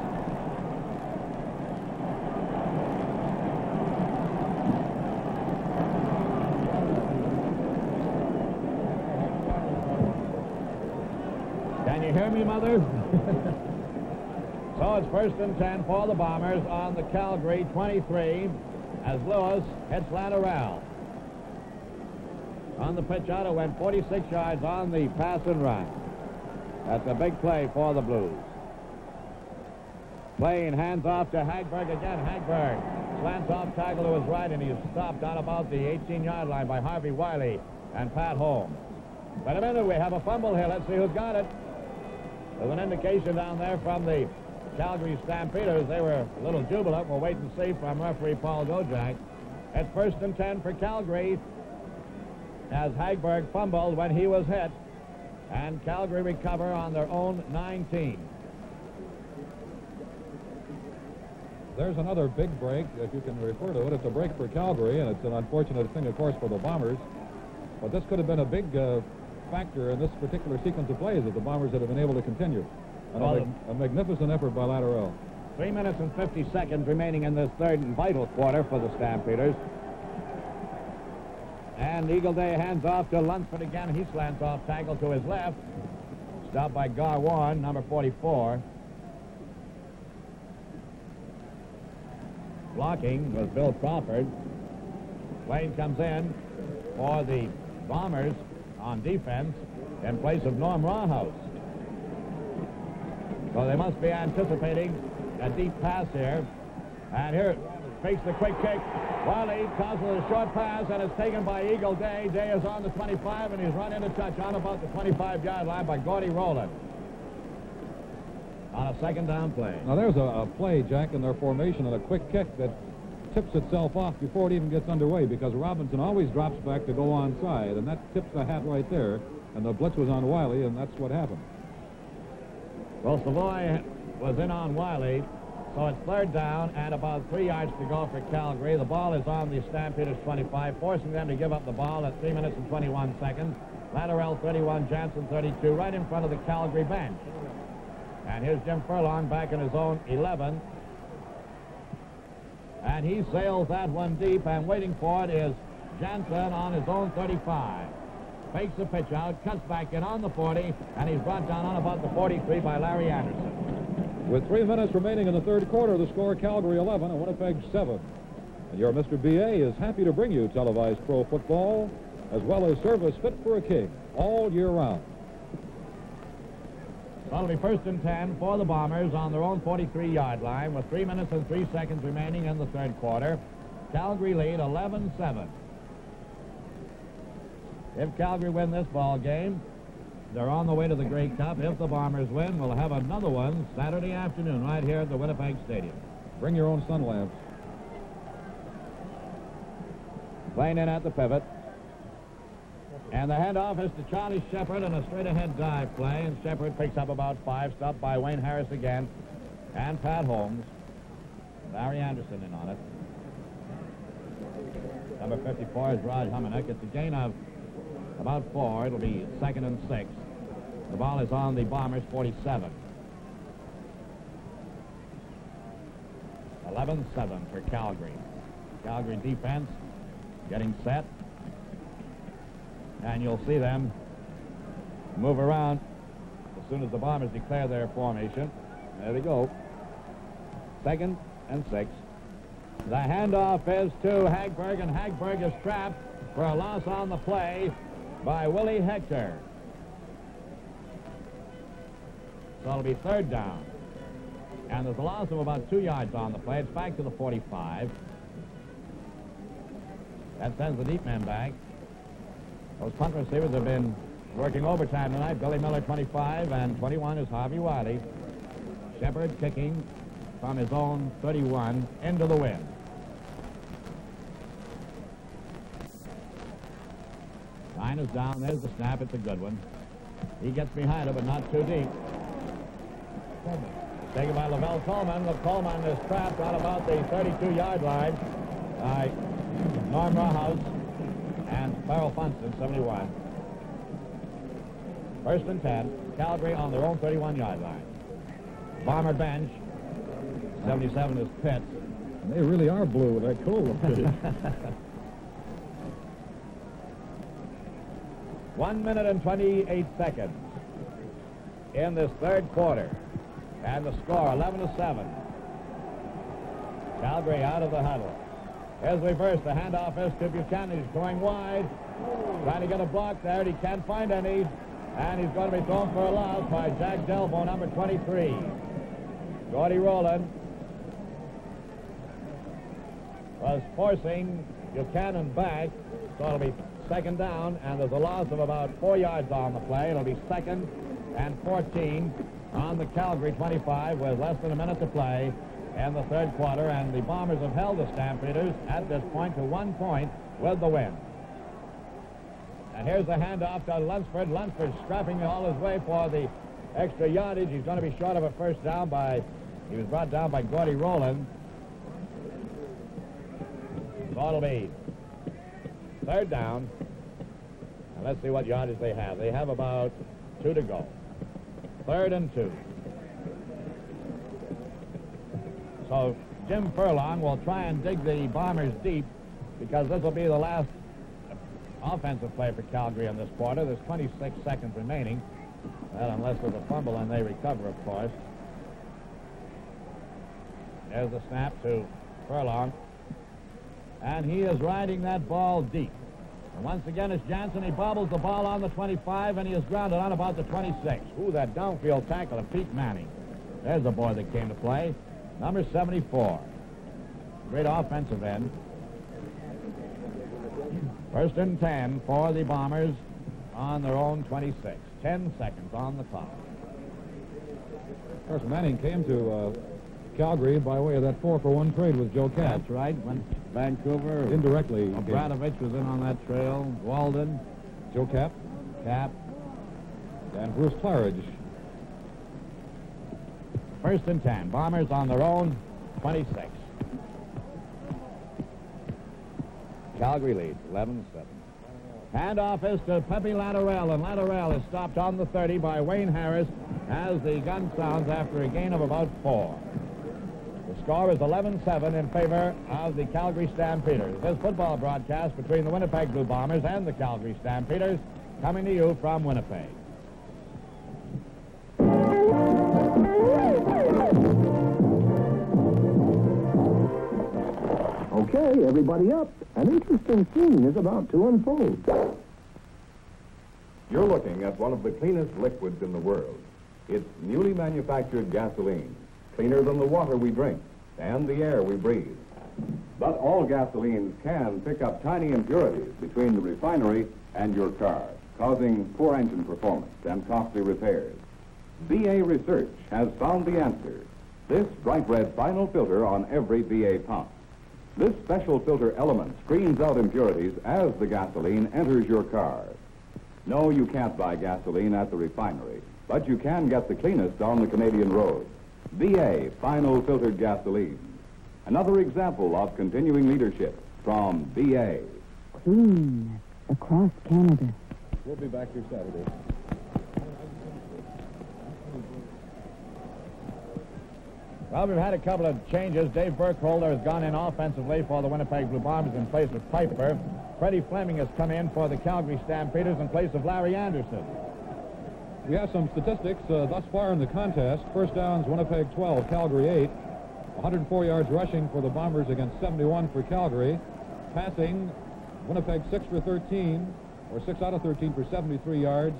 Can you hear me, Mother? So it's 1st and 10 for the Bombers on the Calgary 23 as Lewis hits Latterell. On the pitch out, it went 46 yards on the pass and run. That's a big play for the Blues. Playing hands off to Hagberg again. Hagberg slants off tackle to his right, and he's stopped out about the 18-yard line by Harvey Wiley and Pat Holmes. Wait a minute, we have a fumble here. Let's see who's got it. There's an indication down there from the Calgary Stampeders. They were a little jubilant. We'll wait and see from referee Paul Gojak. It's 1st and 10 for Calgary as Hagberg fumbled when he was hit. And Calgary recover on their own 19. There's another big break, if you can refer to it. It's a break for Calgary, and it's an unfortunate thing, of course, for the Bombers. But this could have been a big factor in this particular sequence of plays if the Bombers had been able to continue. A magnificent effort by Latterell. 3 minutes and 50 seconds remaining in this third and vital quarter for the Stampeders. And Eagle Day hands off to Lunsford again. He slants off tackle to his left. Stopped by Garwan, number 44. Blocking was Bill Crawford. Wayne comes in for the Bombers on defense in place of Norm Rawhouse. So they must be anticipating a deep pass here. And here fakes the quick kick. Wiley tosses a short pass, and it's taken by Eagle Day. Day is on the 25, and he's run into touch on about the 25-yard line by Gordy Rowland on a second down play. Now there's a play, Jack, in their formation, and a quick kick that tips itself off before it even gets underway, because Robinson always drops back to go onside, and that tips the hat right there, and the blitz was on Wiley, and that's what happened. Well, Savoy was in on Wiley, so it's third down and about 3 yards to go for Calgary. The ball is on the Stampeders 25, forcing them to give up the ball at 3 minutes and 21 seconds. Latterell 31, Jansen 32, right in front of the Calgary bench. And here's Jim Furlong back in his own 11. And he sails that one deep, and waiting for it is Jansen on his own 35. Fakes the pitch out, cuts back in on the 40, and he's brought down on about the 43 by Larry Anderson. With 3 minutes remaining in the third quarter, the score Calgary 11 and Winnipeg 7. And your Mr. B.A. is happy to bring you televised pro football, as well as service fit for a king all year round. Well, it'll be 1st and 10 for the Bombers on their own 43-yard line with 3 minutes and 3 seconds remaining in the third quarter. Calgary lead 11-7. If Calgary win this ball game, they're on the way to the Grey Cup. If the Bombers win, we'll have another one Saturday afternoon right here at the Winnipeg Stadium. Bring your own sun lamps. Playing in at the pivot. And the handoff is to Charlie Shepard and a straight-ahead dive play. And Shepard picks up about 5, stopped by Wayne Harris again and Pat Holmes. Larry Anderson in on it. Number 54 is Raj Humanek. It's a gain of about 4. It'll be 2nd and 6. The ball is on the Bombers' 47. 11-7 for Calgary. Calgary defense getting set. And you'll see them move around as soon as the Bombers declare their formation. There they go. 2nd and 6. The handoff is to Hagberg, and Hagberg is trapped for a loss on the play by Willie Hector. So it'll be 3rd down. And there's a loss of about 2 yards on the play. It's back to the 45. That sends the deep men back. Those punt receivers have been working overtime tonight. Billy Miller, 25, and 21 is Harvey Wiley. Shepard kicking from his own 31 into the wind. Line is down. There's the snap. It's a good one. He gets behind it, but not too deep. Taken by Lavelle Coleman. Coleman is trapped on about the 32-yard line by Norm Rawhouse and Farrell Funston, 71. 1st and 10. Calgary on their own 31-yard line. Bomber bench. 77 is Pitts. They really are blue. They're cool. 1 minute and 28 seconds in this 3rd quarter. And the score, 11-7. Calgary out of the huddle. Here's the reverse. The handoff is to Buchanan. He's going wide. Trying to get a block there. He can't find any. And he's going to be thrown for a loss by Jack Delbo, number 23. Gordy Rowland was forcing Buchanan back. So it'll be 2nd down. And there's a loss of about 4 yards on the play. It'll be 2nd and 14. On the Calgary 25 with less than a minute to play in the 3rd quarter, and the Bombers have held the Stampeders at this point to 1 point with the win. And here's the handoff to Lunsford. Lunsford strapping all his way for the extra yardage. He's going to be short of a 1st down he was brought down by Gordy Rowland. So it'll be 3rd down. And let's see what yardage they have. They have about 2 to go. 3rd and 2. So Jim Furlong will try and dig the Bombers deep because this will be the last offensive play for Calgary in this quarter. There's 26 seconds remaining. Well, unless there's a fumble and they recover, of course. There's the snap to Furlong. And he is riding that ball deep. And once again, it's Jansen. He bobbles the ball on the 25, and he is grounded on about the 26. Ooh, that downfield tackle of Pete Manning. There's the boy that came to play. Number 74. Great offensive end. 1st and 10 for the Bombers on their own 26. 10 seconds on the clock. Of course, Manning came to Calgary by way of that 4-for-1 trade with Joe Cap. That's right. When Vancouver. Indirectly. Obradovich was in on that trail. Walden. Joe Cap. And Bruce Claridge. 1st and 10. Bombers on their own 26. Calgary leads 11-7. Handoff is to Pepe Latterell, and Latterell is stopped on the 30 by Wayne Harris as the gun sounds after a gain of about 4. The score is 11-7 in favor of the Calgary Stampeders. This football broadcast between the Winnipeg Blue Bombers and the Calgary Stampeders coming to you from Winnipeg. Okay, everybody up. An interesting scene is about to unfold. You're looking at one of the cleanest liquids in the world. It's newly manufactured gasoline, cleaner than the water we drink and the air we breathe. But all gasolines can pick up tiny impurities between the refinery and your car, causing poor engine performance and costly repairs. BA Research has found the answer. This bright red final filter on every BA pump. This special filter element screens out impurities as the gasoline enters your car. No, you can't buy gasoline at the refinery, but you can get the cleanest on the Canadian road. BA Final Filtered Gasoline. Another example of continuing leadership from BA. Clean across Canada. We'll be back here Saturday. Well, we've had a couple of changes. Dave Burkholder has gone in offensively for the Winnipeg Blue Bombers in place of Piper. Freddie Fleming has come in for the Calgary Stampeders in place of Larry Anderson. We have some statistics thus far in the contest. First downs, Winnipeg 12, Calgary 8. 104 yards rushing for the Bombers against 71 for Calgary. Passing, Winnipeg 6 for 13, or 6 out of 13 for 73 yards.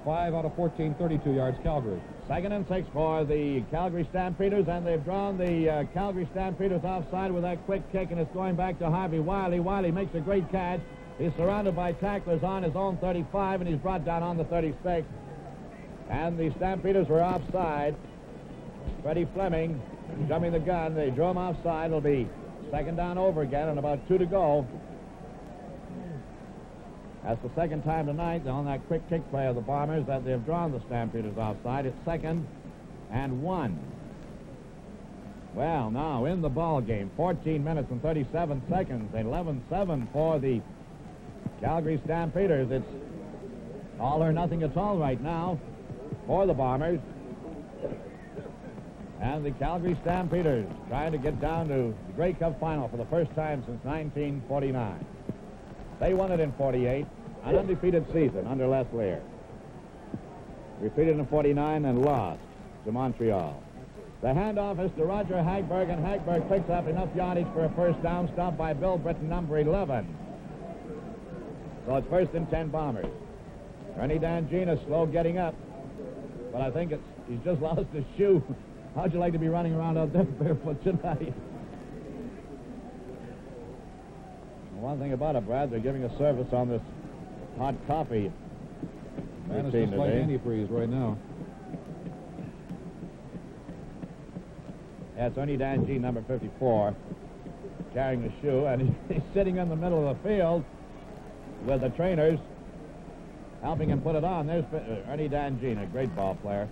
5 out of 14, 32 yards, Calgary. 2nd and 6 for the Calgary Stampeders, and they've drawn the Calgary Stampeders offside with that quick kick, and it's going back to Harvey Wiley. Wiley makes a great catch. He's surrounded by tacklers on his own 35, and he's brought down on the 36. And the Stampeders were offside. Freddie Fleming jumping the gun. They drew him offside. It'll be 2nd down over again and about 2 to go. That's the 2nd time tonight on that quick kick play of the Bombers that they've drawn the Stampeders offside. It's 2nd and 1. Well, now in the ball game, 14 minutes and 37 seconds, 11-7 for the Calgary Stampeders. It's all or nothing at all right now for the Bombers. And the Calgary Stampeders trying to get down to the Grey Cup final for the first time since 1949. They won it in 48, an undefeated season under Les Lear. Repeated in 49 and lost to Montreal. The handoff is to Roger Hagberg, and Hagberg picks up enough yardage for a first down, stopped by Bill Britton, number 11. So it's 1st and 10 Bombers. Ernie Dangine is slow getting up, but I think he's just lost his shoe. How'd you like to be running around out there barefoot tonight? One thing about it, Brad, they're giving a service on this hot coffee. Man, it's just like antifreeze right now. Yeah, it's Ernie Dangine, number 54, carrying the shoe, and he's sitting in the middle of the field with the trainers helping him put it on. There's Ernie Dangine, a great ball player.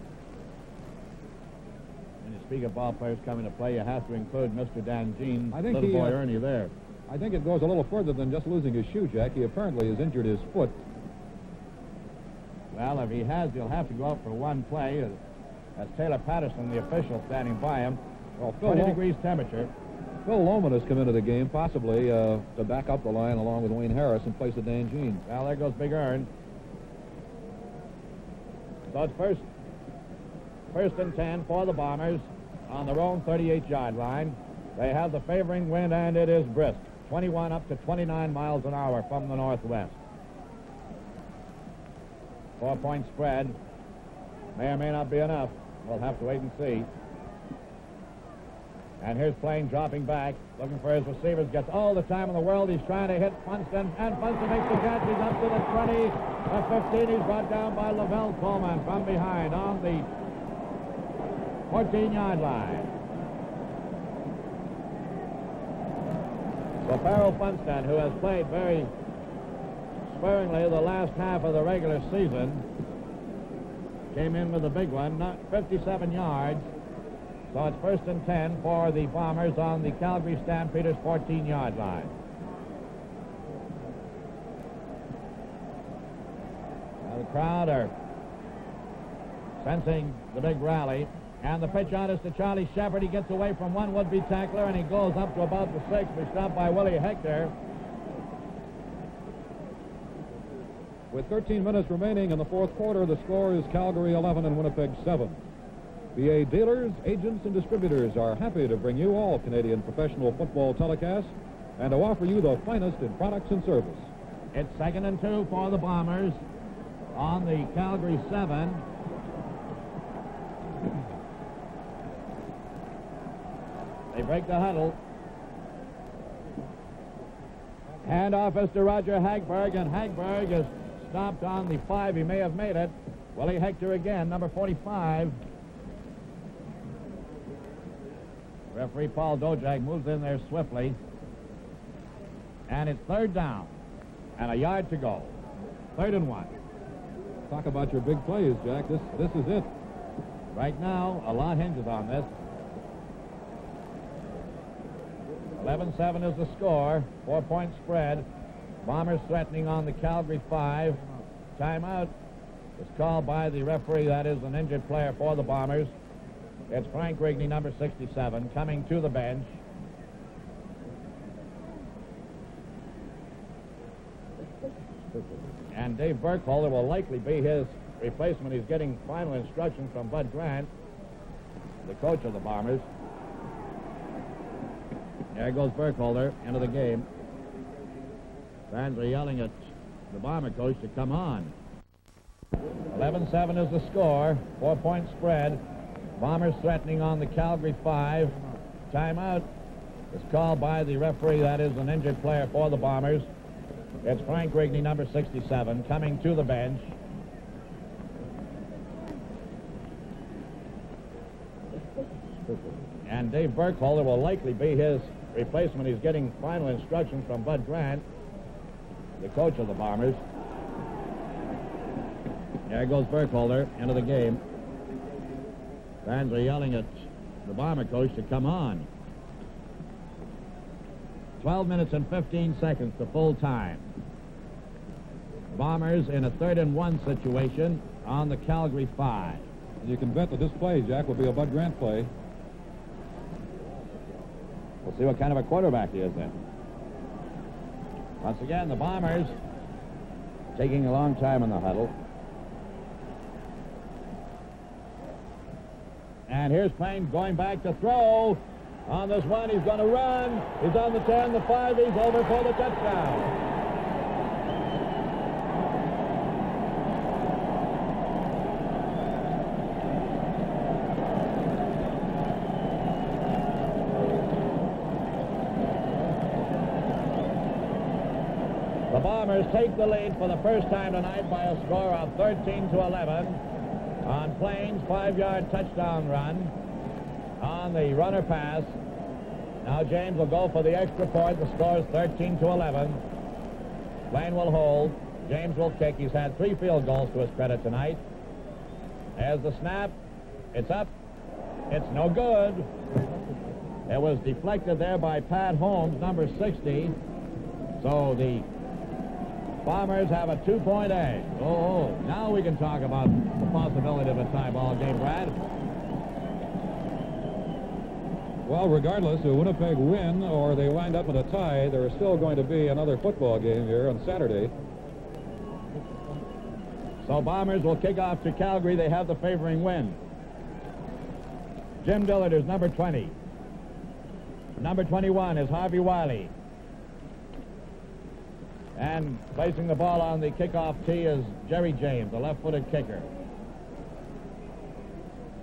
When you speak of ball players coming to play, you have to include Mr. Dangine, little boy Ernie there. I think it goes a little further than just losing his shoe, Jack. He apparently has injured his foot. Well, if he has, he'll have to go out for one play. That's Taylor Patterson, the official, standing by him. Well, 20 degrees temperature. Phil Loman has come into the game, possibly to back up the line along with Wayne Harris in place of Dangine. Well, there goes Big Ern. So it's first and 10 for the Bombers on their own 38-yard line. They have the favoring wind, and it is brisk. 21 up to 29 miles an hour from the northwest. 4-point spread. May or may not be enough. We'll have to wait and see. And here's Plain dropping back, looking for his receivers. Gets all the time in the world. He's trying to hit Funston, and Funston makes the catch. He's up to the 20, the 15. He's brought down by Lavelle Coleman from behind on the 14-yard line. So Farrell Funston, who has played very sparingly the last half of the regular season, came in with a big one, 57 yards. So it's 1st and 10 for the Bombers on the Calgary Stampeders 14-yard line. Now the crowd are sensing the big rally. And the pitch on is to Charlie Shepard. He gets away from one would-be tackler, and he goes up to about the 6. We're stopped by Willie Hector. With 13 minutes remaining in the fourth quarter, the score is Calgary 11 and Winnipeg 7. BA dealers, agents, and distributors are happy to bring you all Canadian professional football telecasts and to offer you the finest in products and service. It's 2nd and 2 for the Bombers on the Calgary 7. They break the huddle. Handoff is to Roger Hagberg, and Hagberg is stopped on the 5. He may have made it. Willie Hector again, number 45. Referee Paul Dojak moves in there swiftly. And it's 3rd down and a yard to go. 3rd and 1. Talk about your big plays, Jack. This is it. Right now, a lot hinges on this. 11-7 is the score. 4-point spread. Bombers threatening on the Calgary 5. timeout was called by the referee. That is an injured player for the Bombers. It's Frank Rigney, number 67, coming to the bench. And Dave Burkholder will likely be his replacement. He's getting final instructions from Bud Grant, the coach of the Bombers. There goes Burkholder into the game. Fans are yelling at the Bomber coach to come on. 11-7 is the score. 4-point spread. Bombers threatening on the Calgary 5. Timeout is called by the referee. That is an injured player for the Bombers. It's Frank Rigney, number 67, coming to the bench. And Dave Burkholder will likely be his replacement. He's getting final instructions from Bud Grant, the coach of the Bombers. There goes Burkholder into the game. Fans are yelling at the Bomber coach to come on. 12 minutes and 15 seconds to full time. Bombers in a 3rd-and-1 situation on the Calgary 5. You can bet that this play, Jack, will be a Bud Grant play. We'll see what kind of a quarterback he is then. Once again, the Bombers taking a long time in the huddle. And here's Payne going back to throw. On this one, he's going to run. He's on the 10, the 5, he's over for the touchdown. The Bombers take the lead for the first time tonight by a score of 13-11 on Plain's 5-yard touchdown run on the runner pass. Now James will go for the extra point. The score is 13-11. Plain will hold. James will kick. He's had 3 field goals to his credit tonight. As the snap, it's up. It's no good. It was deflected there by Pat Holmes, number 60. So the Bombers have a 2-point edge. Oh, now we can talk about the possibility of a tie ball game, Brad. Well, regardless of Winnipeg win or they wind up in a tie, there is still going to be another football game here on Saturday. So Bombers will kick off to Calgary. They have the favoring wind. Jim Dillard is number 20. Number 21 is Harvey Wiley. And placing the ball on the kickoff tee is Jerry James, the left-footed kicker.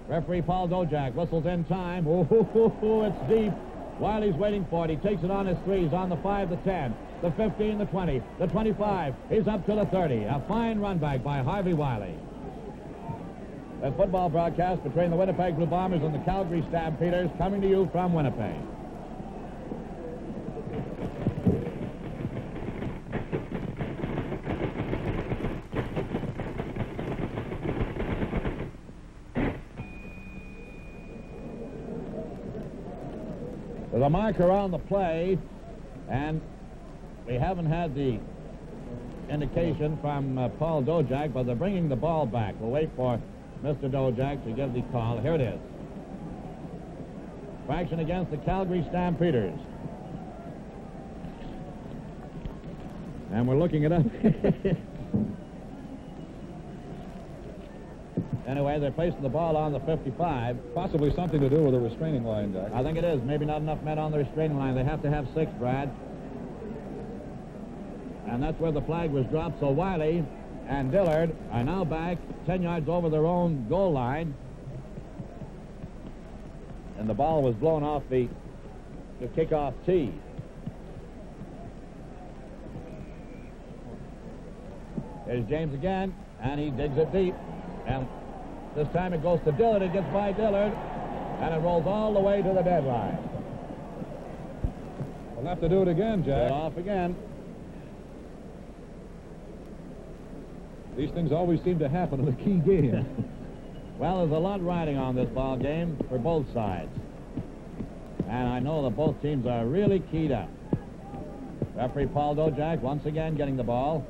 Referee Paul Dojak whistles in time. Ooh, it's deep. Wiley's waiting for it. He takes it on his 3. He's on the 5, the 10, the 15, the 20, the 25. He's up to the 30. A fine run back by Harvey Wiley. The football broadcast between the Winnipeg Blue Bombers and the Calgary Stampeders coming to you from Winnipeg. There's a marker on the play, and we haven't had the indication from Paul Dojak, but they're bringing the ball back. We'll wait for Mr. Dojak to give the call. Here it is. Fraction against the Calgary Stampeders. And we're looking it up. Anyway, they're placing the ball on the 55. Possibly something to do with the restraining line, Jack. I think it is. Maybe not enough men on the restraining line. They have to have 6, Brad. And that's where the flag was dropped. So Wiley and Dillard are now back 10 yards over their own goal line. And the ball was blown off the kickoff tee. There's James again, and he digs it deep. And this time it goes to Dillard. It gets by Dillard, and it rolls all the way to the deadline. We'll have to do it again, Jack. Get off again. These things always seem to happen in a key game. Well, there's a lot riding on this ball game for both sides. And I know that both teams are really keyed up. Referee Paul Dojak once again getting the ball.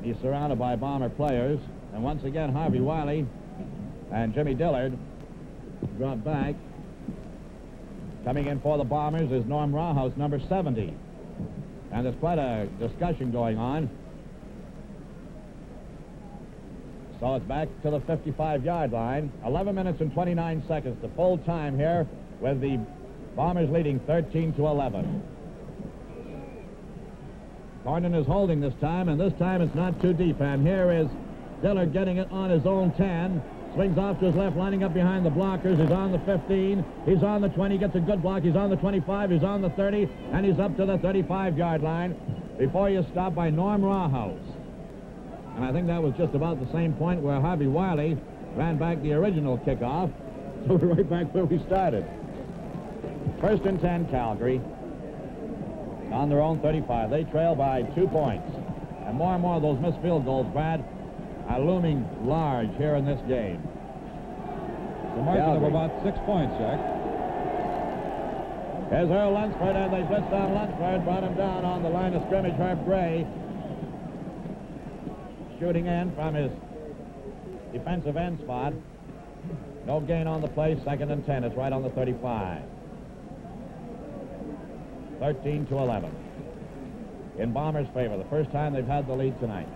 He's surrounded by Bomber players. And once again, Harvey Wiley and Jimmy Dillard drop back. Coming in for the Bombers is Norm Rawhouse, number 70. And there's quite a discussion going on. So it's back to the 55-yard line. 11 minutes and 29 seconds to full time here, with the Bombers leading 13-11. Thornton is holding this time, and this time it's not too deep. And here is Dillard getting it on his own 10. Swings off to his left, lining up behind the blockers. He's on the 15. He's on the 20. Gets a good block. He's on the 25. He's on the 30. And he's up to the 35-yard line before he is stopped by Norm Rawhouse. And I think that was just about the same point where Harvey Wiley ran back the original kickoff. So we're right back where we started. First and 10, Calgary. On their own 35. They trail by 2 points. And more of those missed field goals, Brad, are looming large here in this game. The margin of about 6 points, Jack. Here's Earl Lunsford, and they blitzed on Lunsford, brought him down on the line of scrimmage. Herb Gray shooting in from his defensive end spot. No gain on the play, 2nd and 10. It's right on the 35. 13-11. In Bombers' favor, the first time they've had the lead tonight.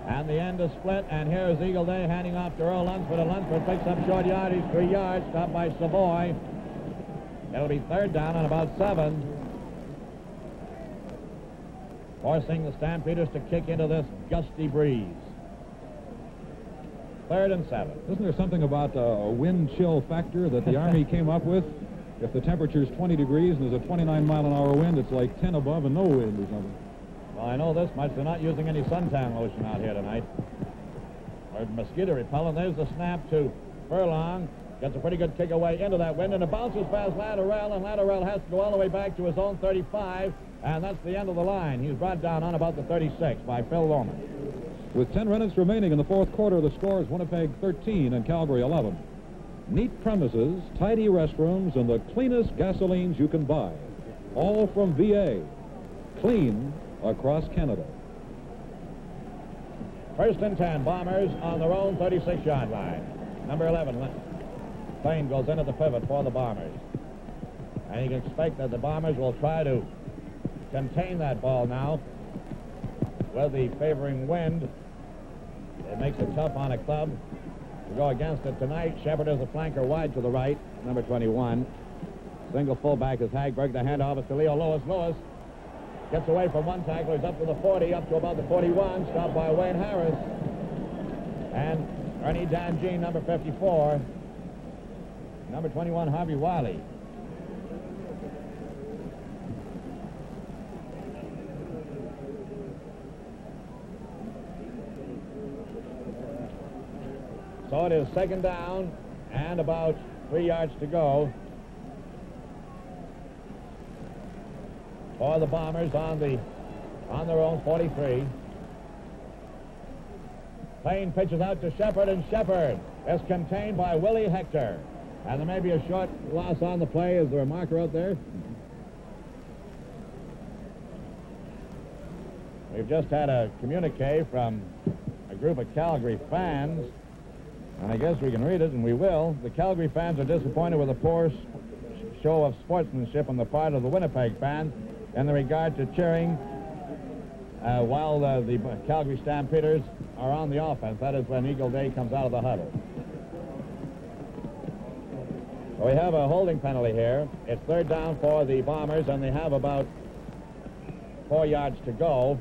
And the end is split, and here is Eagle Day handing off to Earl Lunsford, and Lunsford picks up short yardage, 3 yards, stopped by Savoy. It'll be 3rd down on about 7. Forcing the Stampeders to kick into this gusty breeze. 3rd and 7. Isn't there something about a wind chill factor that the Army came up with? If the temperature's 20 degrees and there's a 29-mile-an-hour wind, it's like 10 above and no wind or something. Well, I know this much. They're not using any suntan lotion out here tonight. Or mosquito repellent. There's the snap to Furlong. Gets a pretty good kick away into that wind, and it bounces past Latterell, and Latterell has to go all the way back to his own 35, and that's the end of the line. He's brought down on about the 36 by Phil Loman. With 10 minutes remaining in the 4th quarter, the score is Winnipeg 13 and Calgary 11. Neat premises, tidy restrooms, and the cleanest gasolines you can buy. All from VA. Clean across Canada. 1st and 10, Bombers on their own 36-yard line. Number 11, Plain goes into the pivot for the Bombers. And you can expect that the Bombers will try to contain that ball now. With the favoring wind, it makes it tough on a club to go against it tonight. Shepard is a flanker wide to the right, number 21. Single fullback is Hagberg. The handoff is to Leo Lewis. Lewis gets away from one tackler. He's up to the 40, up to about the 41. Stopped by Wayne Harris. And Ernie Danjean, number 54. Number 21, Harvey Wiley. So it is 2nd down and about 3 yards to go for the Bombers on their own 43. Plain pitches out to Shepard, and Shepard is contained by Willie Hector. And there may be a short loss on the play. Is there a marker out there? We've just had a communique from a group of Calgary fans, and I guess we can read it, and we will. The Calgary fans are disappointed with a poor show of sportsmanship on the part of the Winnipeg fans in regard to cheering while the Calgary Stampeders are on the offense. That is when Eagle Day comes out of the huddle. So we have a holding penalty here. It's 3rd down for the Bombers, and they have about 4 yards to go.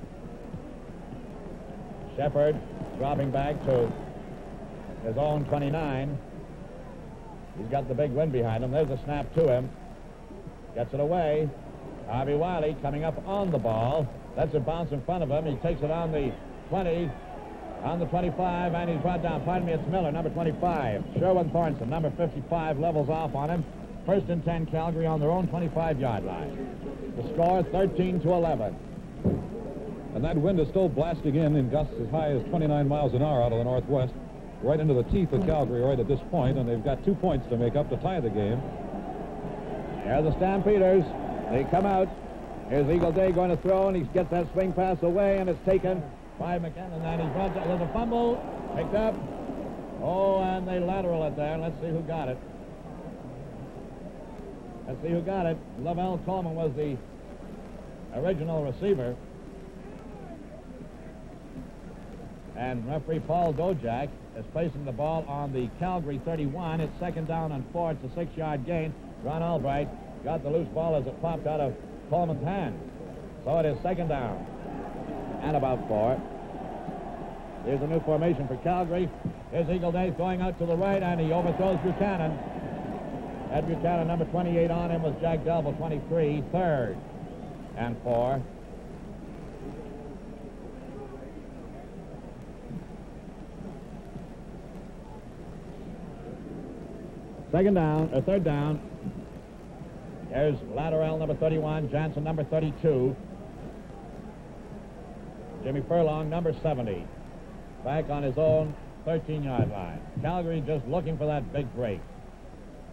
Shepard dropping back to his own 29. He's got the big wind behind him. There's a snap to him. Gets it away. Harvey Wiley coming up on the ball. Lets it bounce in front of him. He takes it on the 20, on the 25, and he's brought down. Pardon me, it's Miller, number 25. Sherwin Thornton, number 55, levels off on him. 1st and 10, Calgary on their own 25-yard line. The score, 13-11. And that wind is still blasting in gusts as high as 29 miles an hour out of the northwest, right into the teeth of Calgary right at this point, and they've got 2 points to make up to tie the game. Here are the Stampeders. They come out Here's Eagle Day going to throw, and he gets that swing pass away, and it's taken by McKinnon, and he runs it. There's a fumble, picked up. Oh, and they lateral it there. Let's see who got it. Lavelle Coleman was the original receiver. And referee Paul Dojak is placing the ball on the Calgary 31. It's second down and 4. It's a 6-yard gain. Ron Albright got the loose ball as it popped out of Coleman's hand. So it is second down and about 4. Here's a new formation for Calgary. Here's Eagle Day going out to the right, and he overthrows Buchanan. Ed Buchanan, number 28 on him, was Jack Delville, 23. Third and 4. Third down. There's Latterell, number 31. Jansen, number 32. Jimmy Furlong, number 70. Back on his own 13-yard line. Calgary just looking for that big break.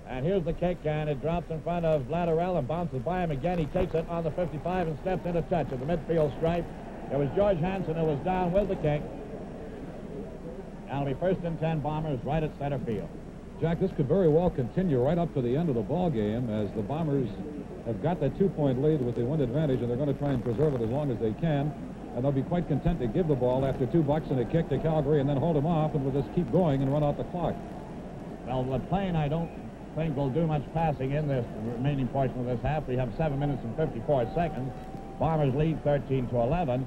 And here's the kick, and it drops in front of Latterell and bounces by him again. He takes it on the 55 and steps into touch at the midfield stripe. It was George Hansen who was down with the kick. And it'll be first and 10 Bombers right at center field. Jack, this could very well continue right up to the end of the ball game, as the Bombers have got that 2-point lead with the wind advantage, and they're going to try and preserve it as long as they can. And they'll be quite content to give the ball after $2 and a kick to Calgary and then hold them off, and we'll just keep going and run out the clock. Well, McLean, I don't think will do much passing in this remaining portion of this half. We have 7 minutes and 54 seconds. Bombers lead 13-11,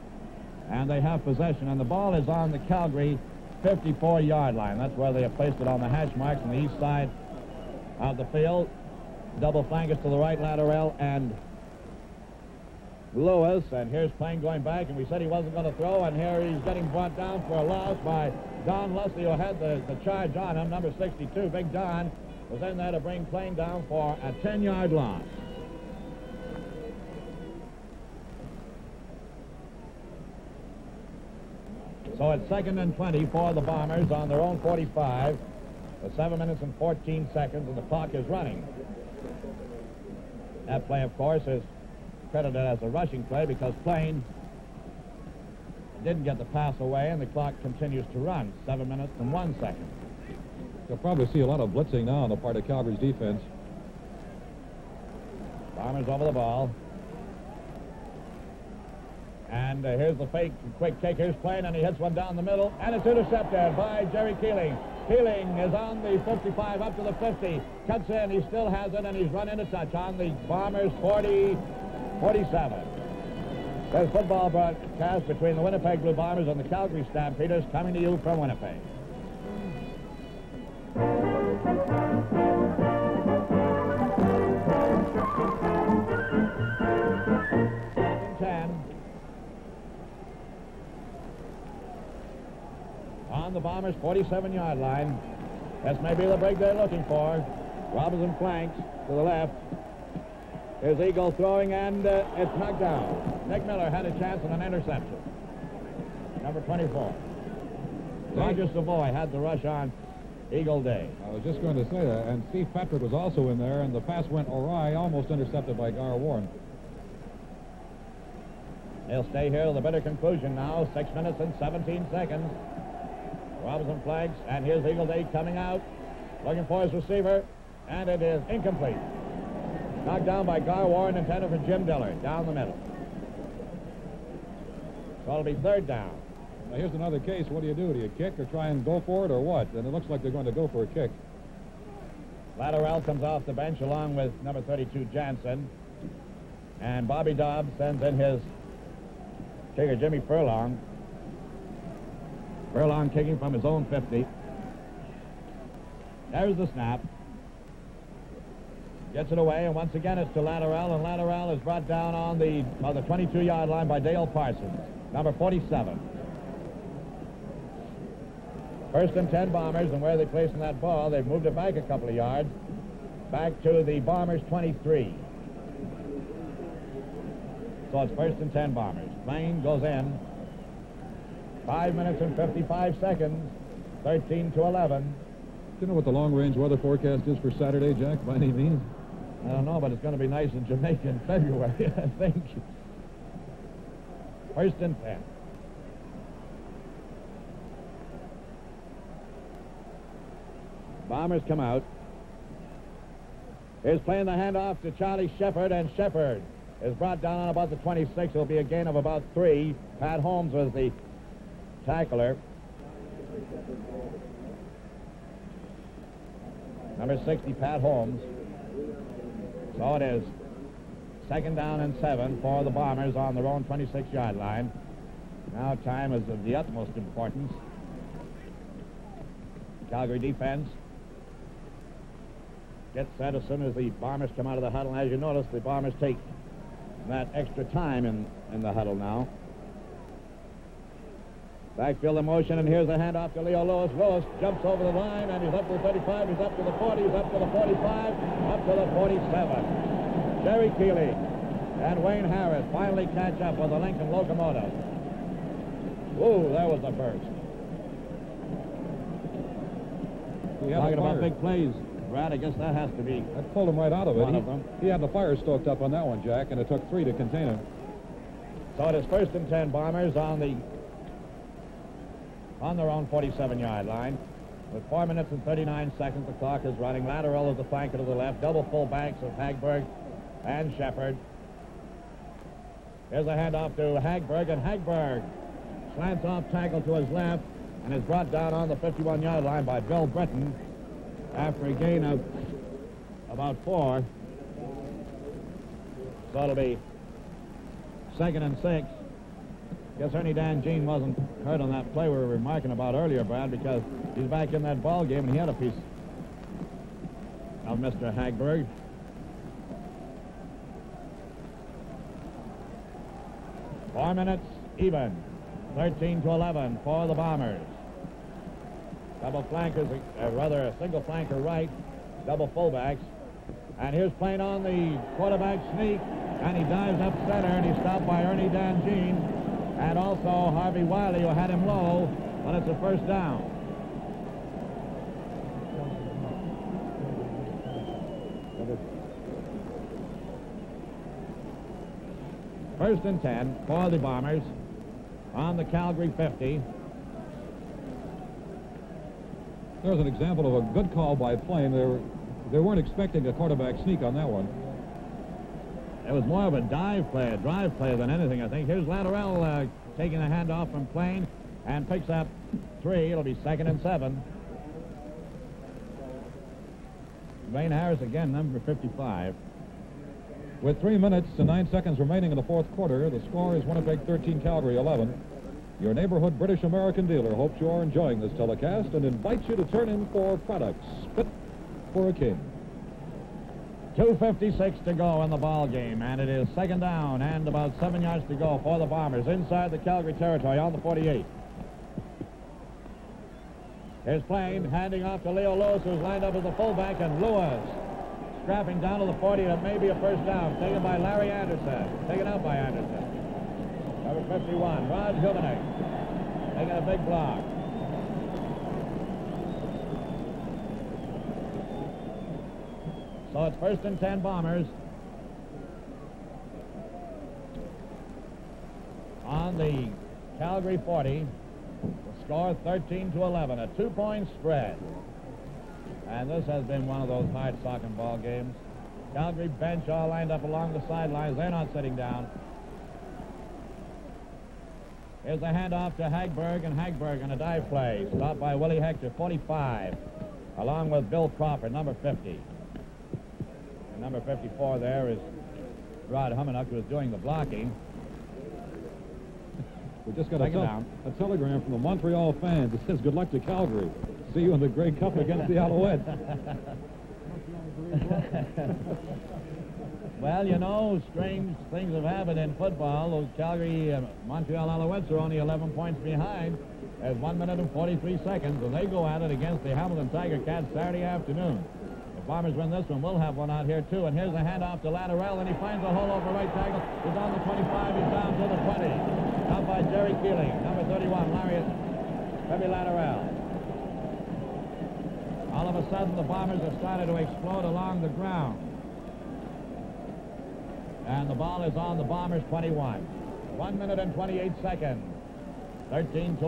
and they have possession, and the ball is on the Calgary 54-yard line. That's where they have placed it on the hash marks on the east side of the field. Double flankers to the right, Latterell and Lewis. And here's Plain going back, and we said he wasn't going to throw, and here he's getting brought down for a loss by Don Leslie, who had the charge on him. Number 62, Big Don, was in there to bring Plain down for a 10-yard loss. So it's second and 20 for the Bombers on their own 45. With 7 minutes and 14 seconds, and the clock is running. That play, of course, is credited as a rushing play because Plain didn't get the pass away, and the clock continues to run. 7 minutes and 1 second. You'll probably see a lot of blitzing now on the part of Calgary's defense. Bombers over the ball. And here's the fake quick kick. Here's Plain, and he hits one down the middle, and it's intercepted by Jerry Keeling. Keeling is on the 55 up to the 50. Cuts in, he still has it, and he's run into touch on the Bombers 47. There's football broadcast between the Winnipeg Blue Bombers and the Calgary Stampeders, coming to you from Winnipeg. On the Bombers' 47-yard line. This may be the break they're looking for. Robinson flanks to the left. Here's Eagle throwing, and it's knocked down. Nick Miller had a chance on an interception. Number 24. Roger Savoy had the rush on Eagle Day. I was just going to say that, and Steve Patrick was also in there, and the pass went awry, almost intercepted by Gar Warren. They'll stay here to the bitter conclusion now. 6 minutes and 17 seconds. Robinson flags, and here's Eagle Day coming out, looking for his receiver, and it is incomplete. Knocked down by Gar Warren, intended for Jim Dillard, down the middle. So it'll be third down. Now here's another case. What do you do? Do you kick or try and go for it, or what? And it looks like they're going to go for a kick. Latterell comes off the bench along with number 32, Jansen. And Bobby Dobbs sends in his kicker, Jimmy Furlong. Furlong kicking from his own 50. There's the snap. Gets it away, and once again it's to Latterell, and Latterell is brought down on the 22-yard line by Dale Parsons, number 47. First and 10 Bombers, and where are they placing that ball? They've moved it back a couple of yards, back to the Bombers' 23. So it's first and 10 Bombers. Plain goes in. 5 minutes and 55 seconds, 13-11. Do you know what the long-range weather forecast is for Saturday, Jack, by any means? I don't know, but it's going to be nice in Jamaica in February, I think. First and 10. Bombers come out. Here's playing the handoff to Charlie Shepard, and Shepard is brought down on about the 26. It'll be a gain of about 3. Pat Holmes was the tackler. Number 60, Pat Holmes. So it is 2nd down and 7 for the Bombers on their own 26-yard line. Now time is of the utmost importance. Calgary defense gets set as soon as the Bombers come out of the huddle. And as you notice, the Bombers take that extra time in the huddle now. Backfield in motion, and here's a handoff to Leo Lewis. Lewis jumps over the line, and he's up to the 35, he's up to the 40, he's up to the 45, up to the 47. Jerry Keeley and Wayne Harris finally catch up with the Lincoln locomotive. Ooh, there was a burst. Talking about big plays, Brad, I guess that has to be. That pulled him right out of it. One of them. He had the fire stoked up on that one, Jack, and it took 3 to contain him. So it is 1st and 10 Bombers on their own 47-yard line. With 4 minutes and 39 seconds, the clock is running. Lateral is the flanker to the left. Double fullbacks of Hagberg and Shepard. Here's a handoff to Hagberg, and Hagberg slants off tackle to his left and is brought down on the 51-yard line by Bill Britton after a gain of about 4. So it'll be 2nd and 6. Guess Ernie Dan Jean wasn't hurt on that play we were remarking about earlier, Brad, because he's back in that ball game and he had a piece of Mr. Hagberg. Four minutes even. 13-11 for the Bombers. Double flankers, rather a single flanker right, double fullbacks. And here's playing on the quarterback sneak, and he dives up center, and he's stopped by Ernie Dan Jean, and also Harvey Wiley, who had him low, but it's a first down. First and 10 for the Bombers on the Calgary 50. There's an example of a good call by Plain. They weren't expecting a quarterback sneak on that one. It was more of a dive play, a drive play than anything, I think. Here's Laterell taking a handoff from Plain and picks up 3. It'll be 2nd and 7. Wayne Harris again, number 55. With 3 minutes and 9 seconds remaining in the fourth quarter, the score is Winnipeg 13, Calgary 11. Your neighborhood British American dealer hopes you are enjoying this telecast and invites you to turn in for products fit for a king. 2:56 to go in the ball game, and it is 2nd down and about 7 yards to go for the Bombers inside the Calgary territory on the 48. Here's Plain handing off to Leo Lewis, who's lined up as a fullback, and Lewis strapping down to the 40, and it may be a first down, taken by Larry Anderson, taken out by Anderson. Number 51, Rod Humanek, taking a big block. So it's 1st and 10 Bombers on the Calgary 40. The score 13-11, a 2-point spread. And this has been one of those hard-socking ball games. Calgary bench all lined up along the sidelines. They're not sitting down. Here's a handoff to Hagberg, and Hagberg on a dive play. Stopped by Willie Hector, 45, along with Bill Crawford, number 50. And number 54 there is Rod Humanek, who is doing the blocking. We just got a telegram from the Montreal fans. It says, good luck to Calgary. See you in the Grey Cup against the Alouettes. Well, you know, strange things have happened in football. Those Calgary Montreal Alouettes are only 11 points behind. There's 1 minute and 43 seconds, and they go at it against the Hamilton Tiger Cats Saturday afternoon. If Bombers win this one, we'll have one out here, too. And here's a handoff to Laterell, and he finds a hole over right tackle. He's on the 25. He's down to the 20. Out by Jerry Keeley. Number 31, Heavy Laterell. All of a sudden, the Bombers have started to explode along the ground. And the ball is on the Bombers' 21. 1 minute and 28 seconds. 13-11.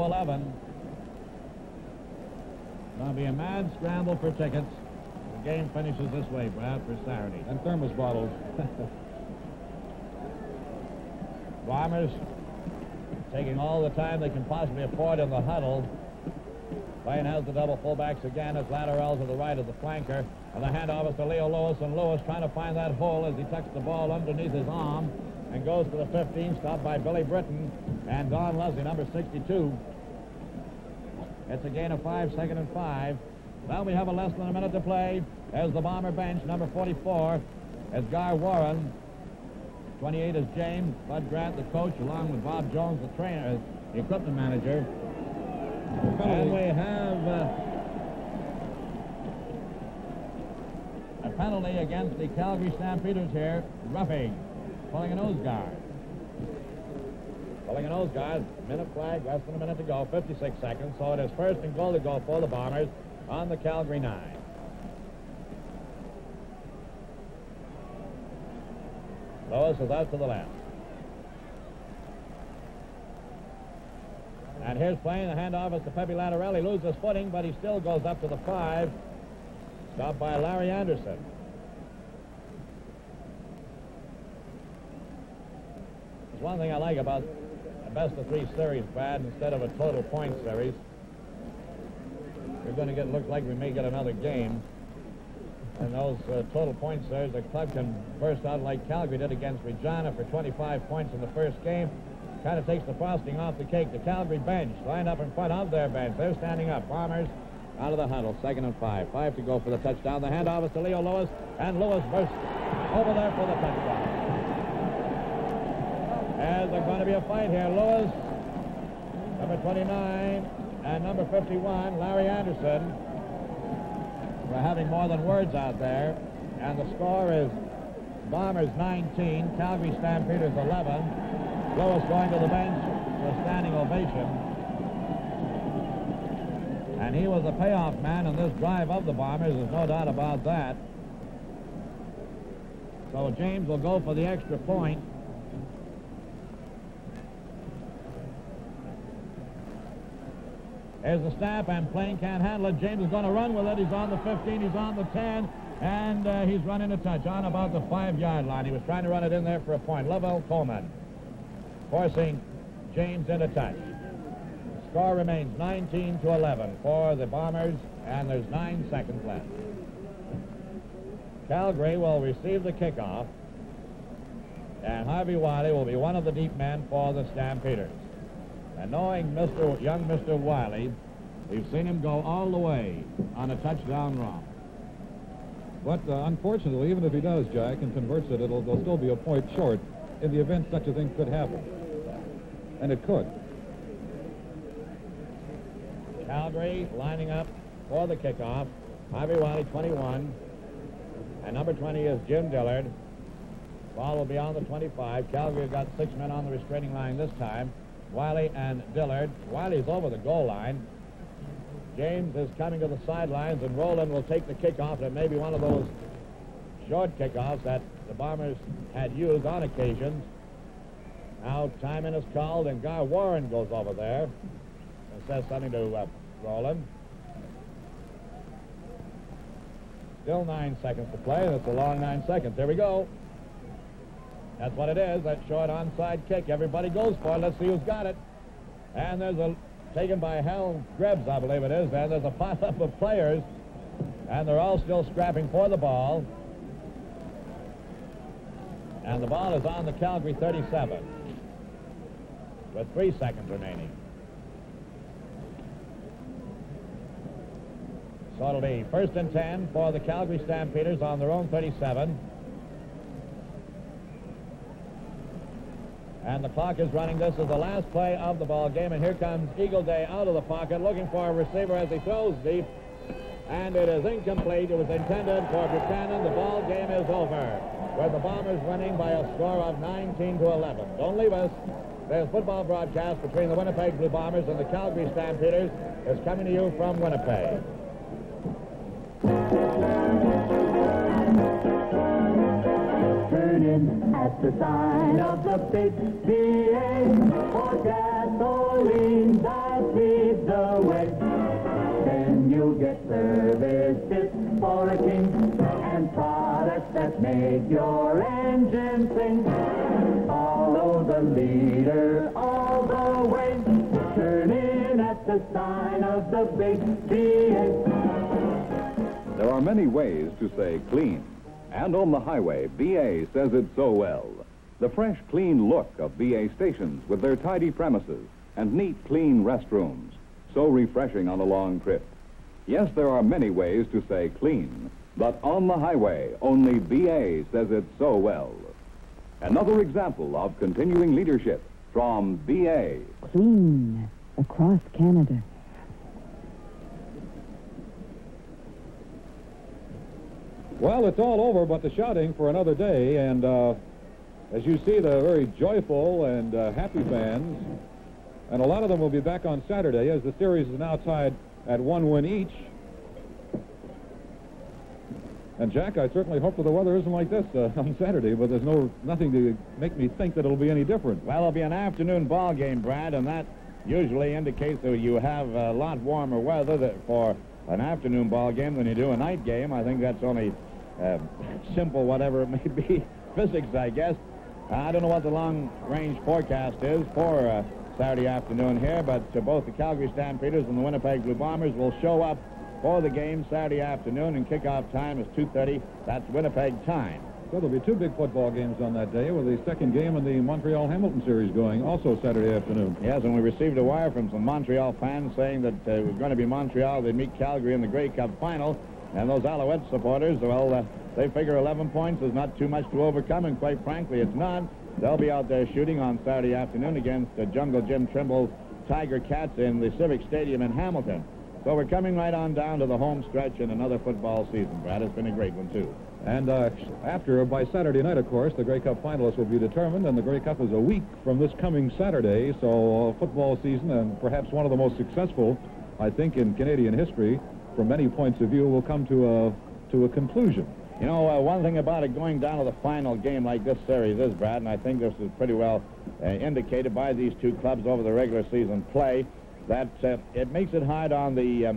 Going to be a mad scramble for tickets. The game finishes this way, Brad, for Saturday. And thermos bottles. Bombers taking all the time they can possibly afford in the huddle. Blaine has the double fullbacks again as Latterell to the right of the flanker. And the handoff is to Leo Lewis, and Lewis trying to find that hole as he tucks the ball underneath his arm and goes to the 15, stopped by Billy Britton and Don Leslie, number 62. It's a gain of 5, 2nd and 5. Now we have less than a minute to play. There's the Bomber bench, number 44, as Gar Warren. 28 is James. Bud Grant, the coach, along with Bob Jones, the trainer, the equipment manager. And we have a penalty against the Calgary Stampeders here. Roughing, pulling a nose guard. Pulling a nose guard. Minute flag, less than a minute to go, 56 seconds. So it is 1st and goal to go for the Bombers on the Calgary 9. Lewis is out to the left. And here's playing the handoff is to Pepe Latterell. He loses footing, but he still goes up to the 5. Stopped by Larry Anderson. There's one thing I like about a best-of-3 series, Brad, instead of a total point series. We're going to look like we may get another game. And those total point series, the club can burst out like Calgary did against Regina for 25 points in the first game. Kind of takes the frosting off the cake. The Calgary bench lined up in front of their bench. They're standing up. Bombers out of the huddle. 2nd and 5. 5 to go for the touchdown. The handoff is to Leo Lewis, and Lewis bursts over there for the touchdown. As there's going to be a fight here. Lewis, number 29, and number 51, Larry Anderson. We're having more than words out there. And the score is Bombers 19, Calgary Stampeders 11. Lewis going to the bench for a standing ovation. And he was a payoff man in this drive of the Bombers. There's no doubt about that. So James will go for the extra point. There's the snap, and Plain can't handle it. James is going to run with it. He's on the 15, he's on the 10, and he's running a touch on about the 5-yard line. He was trying to run it in there for a point. Lovell Coleman forcing James into touch. The score remains 19-11 for the Bombers, and there's 9 seconds left. Calgary will receive the kickoff, and Harvey Wiley will be one of the deep men for the Stampeders. And knowing young Mr. Wiley, we've seen him go all the way on a touchdown run. But unfortunately, even if he does, Jack, and converts it, they'll still be a point short in the event such a thing could happen. And it could. Calgary lining up for the kickoff. Harvey Wiley, 21. And number 20 is Jim Dillard. Ball will be on the 25. Calgary have got 6 men on the restraining line this time. Wiley and Dillard. Wiley's over the goal line. James is coming to the sidelines, and Rowland will take the kickoff. It may be one of those short kickoffs that the Bombers had used on occasions. Now timing is called, and Gar Warren goes over there and says something to Rowland. Still 9 seconds to play. That's a long 9 seconds. Here we go. That's what it is, that short onside kick. Everybody goes for it. Let's see who's got it. And there's a taken by Hal Grebs, I believe it is. And there's a pile-up of players, and they're all still scrapping for the ball. And the ball is on the Calgary 37 with 3 seconds remaining. So it'll be 1st and 10 for the Calgary Stampeders on their own 37. And the clock is running. This is the last play of the ball game, and here comes Eagle Day out of the pocket looking for a receiver as he throws deep, and it is incomplete. It was intended for Buchanan. The ball game is over, with the Bombers winning by a score of 19-11. Don't leave us. There's football broadcast between the Winnipeg Blue Bombers and the Calgary Stampeders is coming to you from Winnipeg. Turn in at the sign of the big VA for gasoline that leads the way. Then you'll get service fit for a king and products that make your engine sing. Follow the leader all the way. Turn in at the sign of the big VA. There are many ways to say clean. And on the highway, VA says it so well. The fresh, clean look of VA stations with their tidy premises and neat, clean restrooms. So refreshing on a long trip. Yes, there are many ways to say clean, but on the highway, only VA says it so well. Another example of continuing leadership from VA. Clean across Canada. Well, it's all over but the shouting for another day, and as you see, the very joyful and happy fans, and a lot of them will be back on Saturday as the series is now tied at 1 win each. And Jack, I certainly hope that the weather isn't like this on Saturday, but there's nothing to make me think that it'll be any different. Well, it'll be an afternoon ball game, Brad, and that usually indicates that you have a lot warmer weather for an afternoon ball game than you do a night game. I think that's only simple, whatever it may be, physics, I guess. I don't know what the long-range forecast is for Saturday afternoon here, but both the Calgary Stampeders and the Winnipeg Blue Bombers will show up for the game Saturday afternoon, and kickoff time is 2:30. That's Winnipeg time. So there'll be two big football games on that day, with the second game in the Montreal-Hamilton series going also Saturday afternoon. Yes, and we received a wire from some Montreal fans saying that it was going to be Montreal. They'd meet Calgary in the Grey Cup final. And those Alouette supporters, well, they figure 11 points is not too much to overcome, and quite frankly, it's not. They'll be out there shooting on Saturday afternoon against Jungle Jim Trimble's Tiger Cats in the Civic Stadium in Hamilton. So we're coming right on down to the home stretch in another football season, Brad. It's been a great one, too. And by Saturday night, of course, the Grey Cup finalists will be determined, and the Grey Cup is a week from this coming Saturday, so football season, and perhaps one of the most successful, I think, in Canadian history, from many points of view, will come to a conclusion. You know, one thing about it going down to the final game like this series is, Brad, and I think this is pretty well indicated by these two clubs over the regular season play, that it makes it hard on the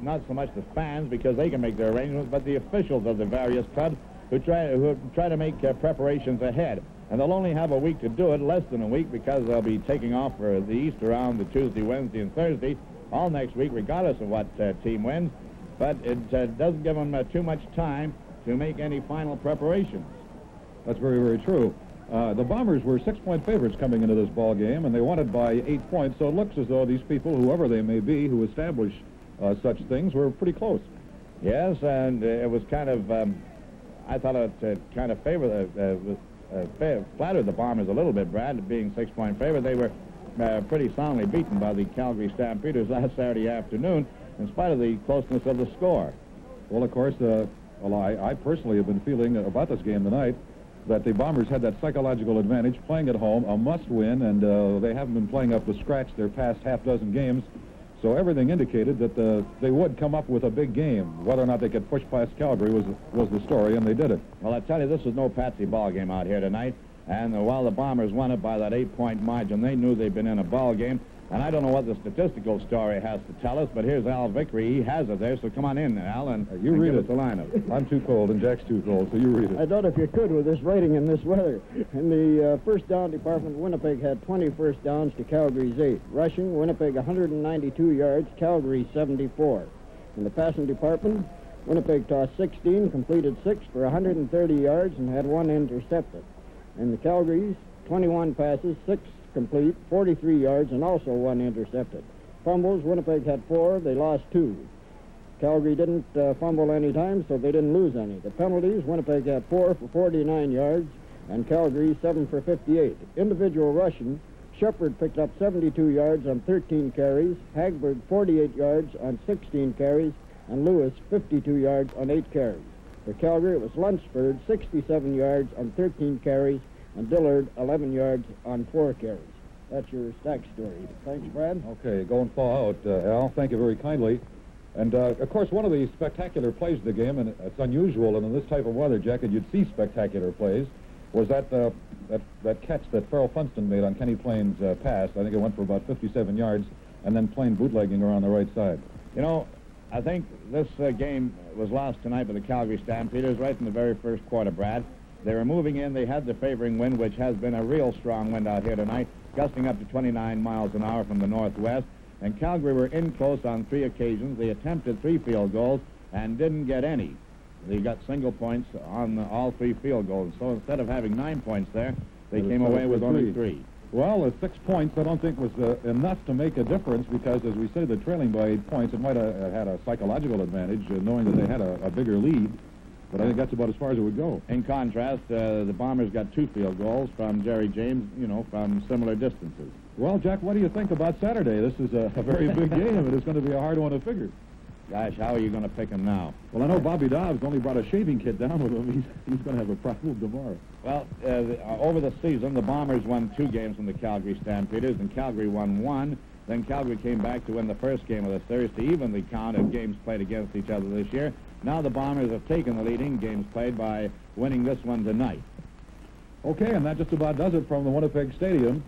not so much the fans because they can make their arrangements, but the officials of the various clubs who try to make preparations ahead. And they'll only have a week to do it, less than a week, because they'll be taking off for the Easter round the Tuesday, Wednesday, and Thursday, all next week, regardless of what team wins. But it doesn't give them too much time to make any final preparations. That's very, very true. The Bombers were 6-point favorites coming into this ball game, and they won it by 8 points. So it looks as though these people, whoever they may be, who establish such things, were pretty close. Yes, and it was kind of, I thought it kind of flattered the Bombers a little bit, Brad, being 6-point favorite. They were pretty soundly beaten by the Calgary Stampeders last Saturday afternoon, in spite of the closeness of the score. Well, of course, I personally have been feeling about this game tonight that the Bombers had that psychological advantage playing at home, a must-win, and they haven't been playing up to scratch their past half-dozen games. So everything indicated that they would come up with a big game. Whether or not they could push past Calgary was the story, and they did it. Well, I tell you, this was no patsy ball game out here tonight. And while the Bombers won it by that 8-point margin, they knew they'd been in a ball game. And I don't know what the statistical story has to tell us, but here's Al Vickery. He has it there, so come on in, Al, and you read give it. us the lineup. I'm too cold, and Jack's too cold, so you read it. I thought if you could with this rating in this weather. In the first down department, Winnipeg had 20 first downs to Calgary's 8. Rushing, Winnipeg 192 yards, Calgary 74. In the passing department, Winnipeg tossed 16, completed 6 for 130 yards, and had 1 intercepted. In the Calgary's 21 passes, 6 complete, 43 yards, and also 1 intercepted. Fumbles, Winnipeg had 4, they lost 2. Calgary didn't fumble any time, so they didn't lose any. The penalties, Winnipeg had 4 for 49 yards, and Calgary 7 for 58. Individual rushing, Shepard picked up 72 yards on 13 carries, Hagberg 48 yards on 16 carries, and Lewis 52 yards on 8 carries. For Calgary, it was Lunsford 67 yards on 13 carries, and Dillard 11 yards on 4 carries. That's your stack story. Thanks, Brad. Okay, go and thaw out, Al. Thank you very kindly. And, of course, one of the spectacular plays of the game, and it's unusual, and in this type of weather, Jack, you'd see spectacular plays, was that catch that Farrell Funston made on Kenny Plain's pass. I think it went for about 57 yards, and then Plain bootlegging around the right side. You know, I think this game was lost tonight by the Calgary Stampeders right in the very first quarter, Brad. They were moving in. They had the favoring wind, which has been a real strong wind out here tonight, gusting up to 29 miles an hour from the northwest. And Calgary were in close on 3 occasions. They attempted 3 field goals and didn't get any. They got single points on all 3 field goals. So instead of having 9 points there, they came away with only 3. Well, 6 points I don't think was enough to make a difference because, as we say, they're trailing by 8 points. It might have had a psychological advantage knowing that they had a bigger lead. But I think that's about as far as it would go. In contrast, the Bombers got 2 field goals from Jerry James, from similar distances. Well, Jack, what do you think about Saturday? This is a very big game, and it's going to be a hard one to figure. Gosh, how are you going to pick him now? Well, I know Bobby Dobbs only brought a shaving kit down with him. He's going to have a problem tomorrow. Well, over the season, the Bombers won 2 games from the Calgary Stampeders, and Calgary won 1. Then Calgary came back to win the first game of the series to evenly count at games played against each other this year. Now the Bombers have taken the lead in games played by winning this one tonight. Okay, and that just about does it from the Winnipeg Stadium.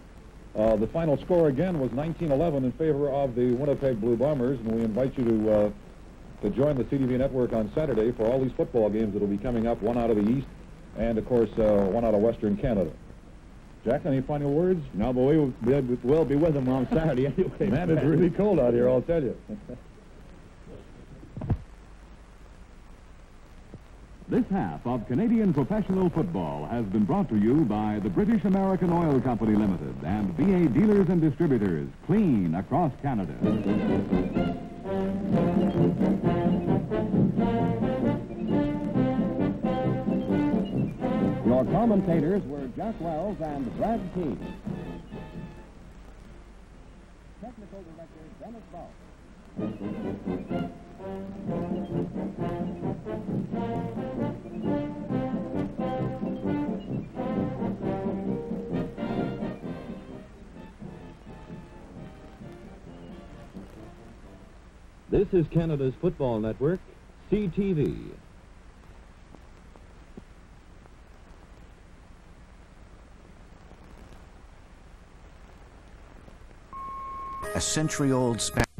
The final score again was 19-11 in favor of the Winnipeg Blue Bombers, and we invite you to join the CTV network on Saturday for all these football games that will be coming up, one out of the East and, of course, one out of Western Canada. Jack, any final words? No, but we'll be with them on Saturday anyway. Man, it's really cold out here, I'll tell you. This half of Canadian professional football has been brought to you by the British American Oil Company Limited and BA Dealers and Distributors, clean across Canada. Your commentators were Jack Wells and Brad King. Technical Director Dennis Ball. This is Canada's football network, CTV. A century-old Spanish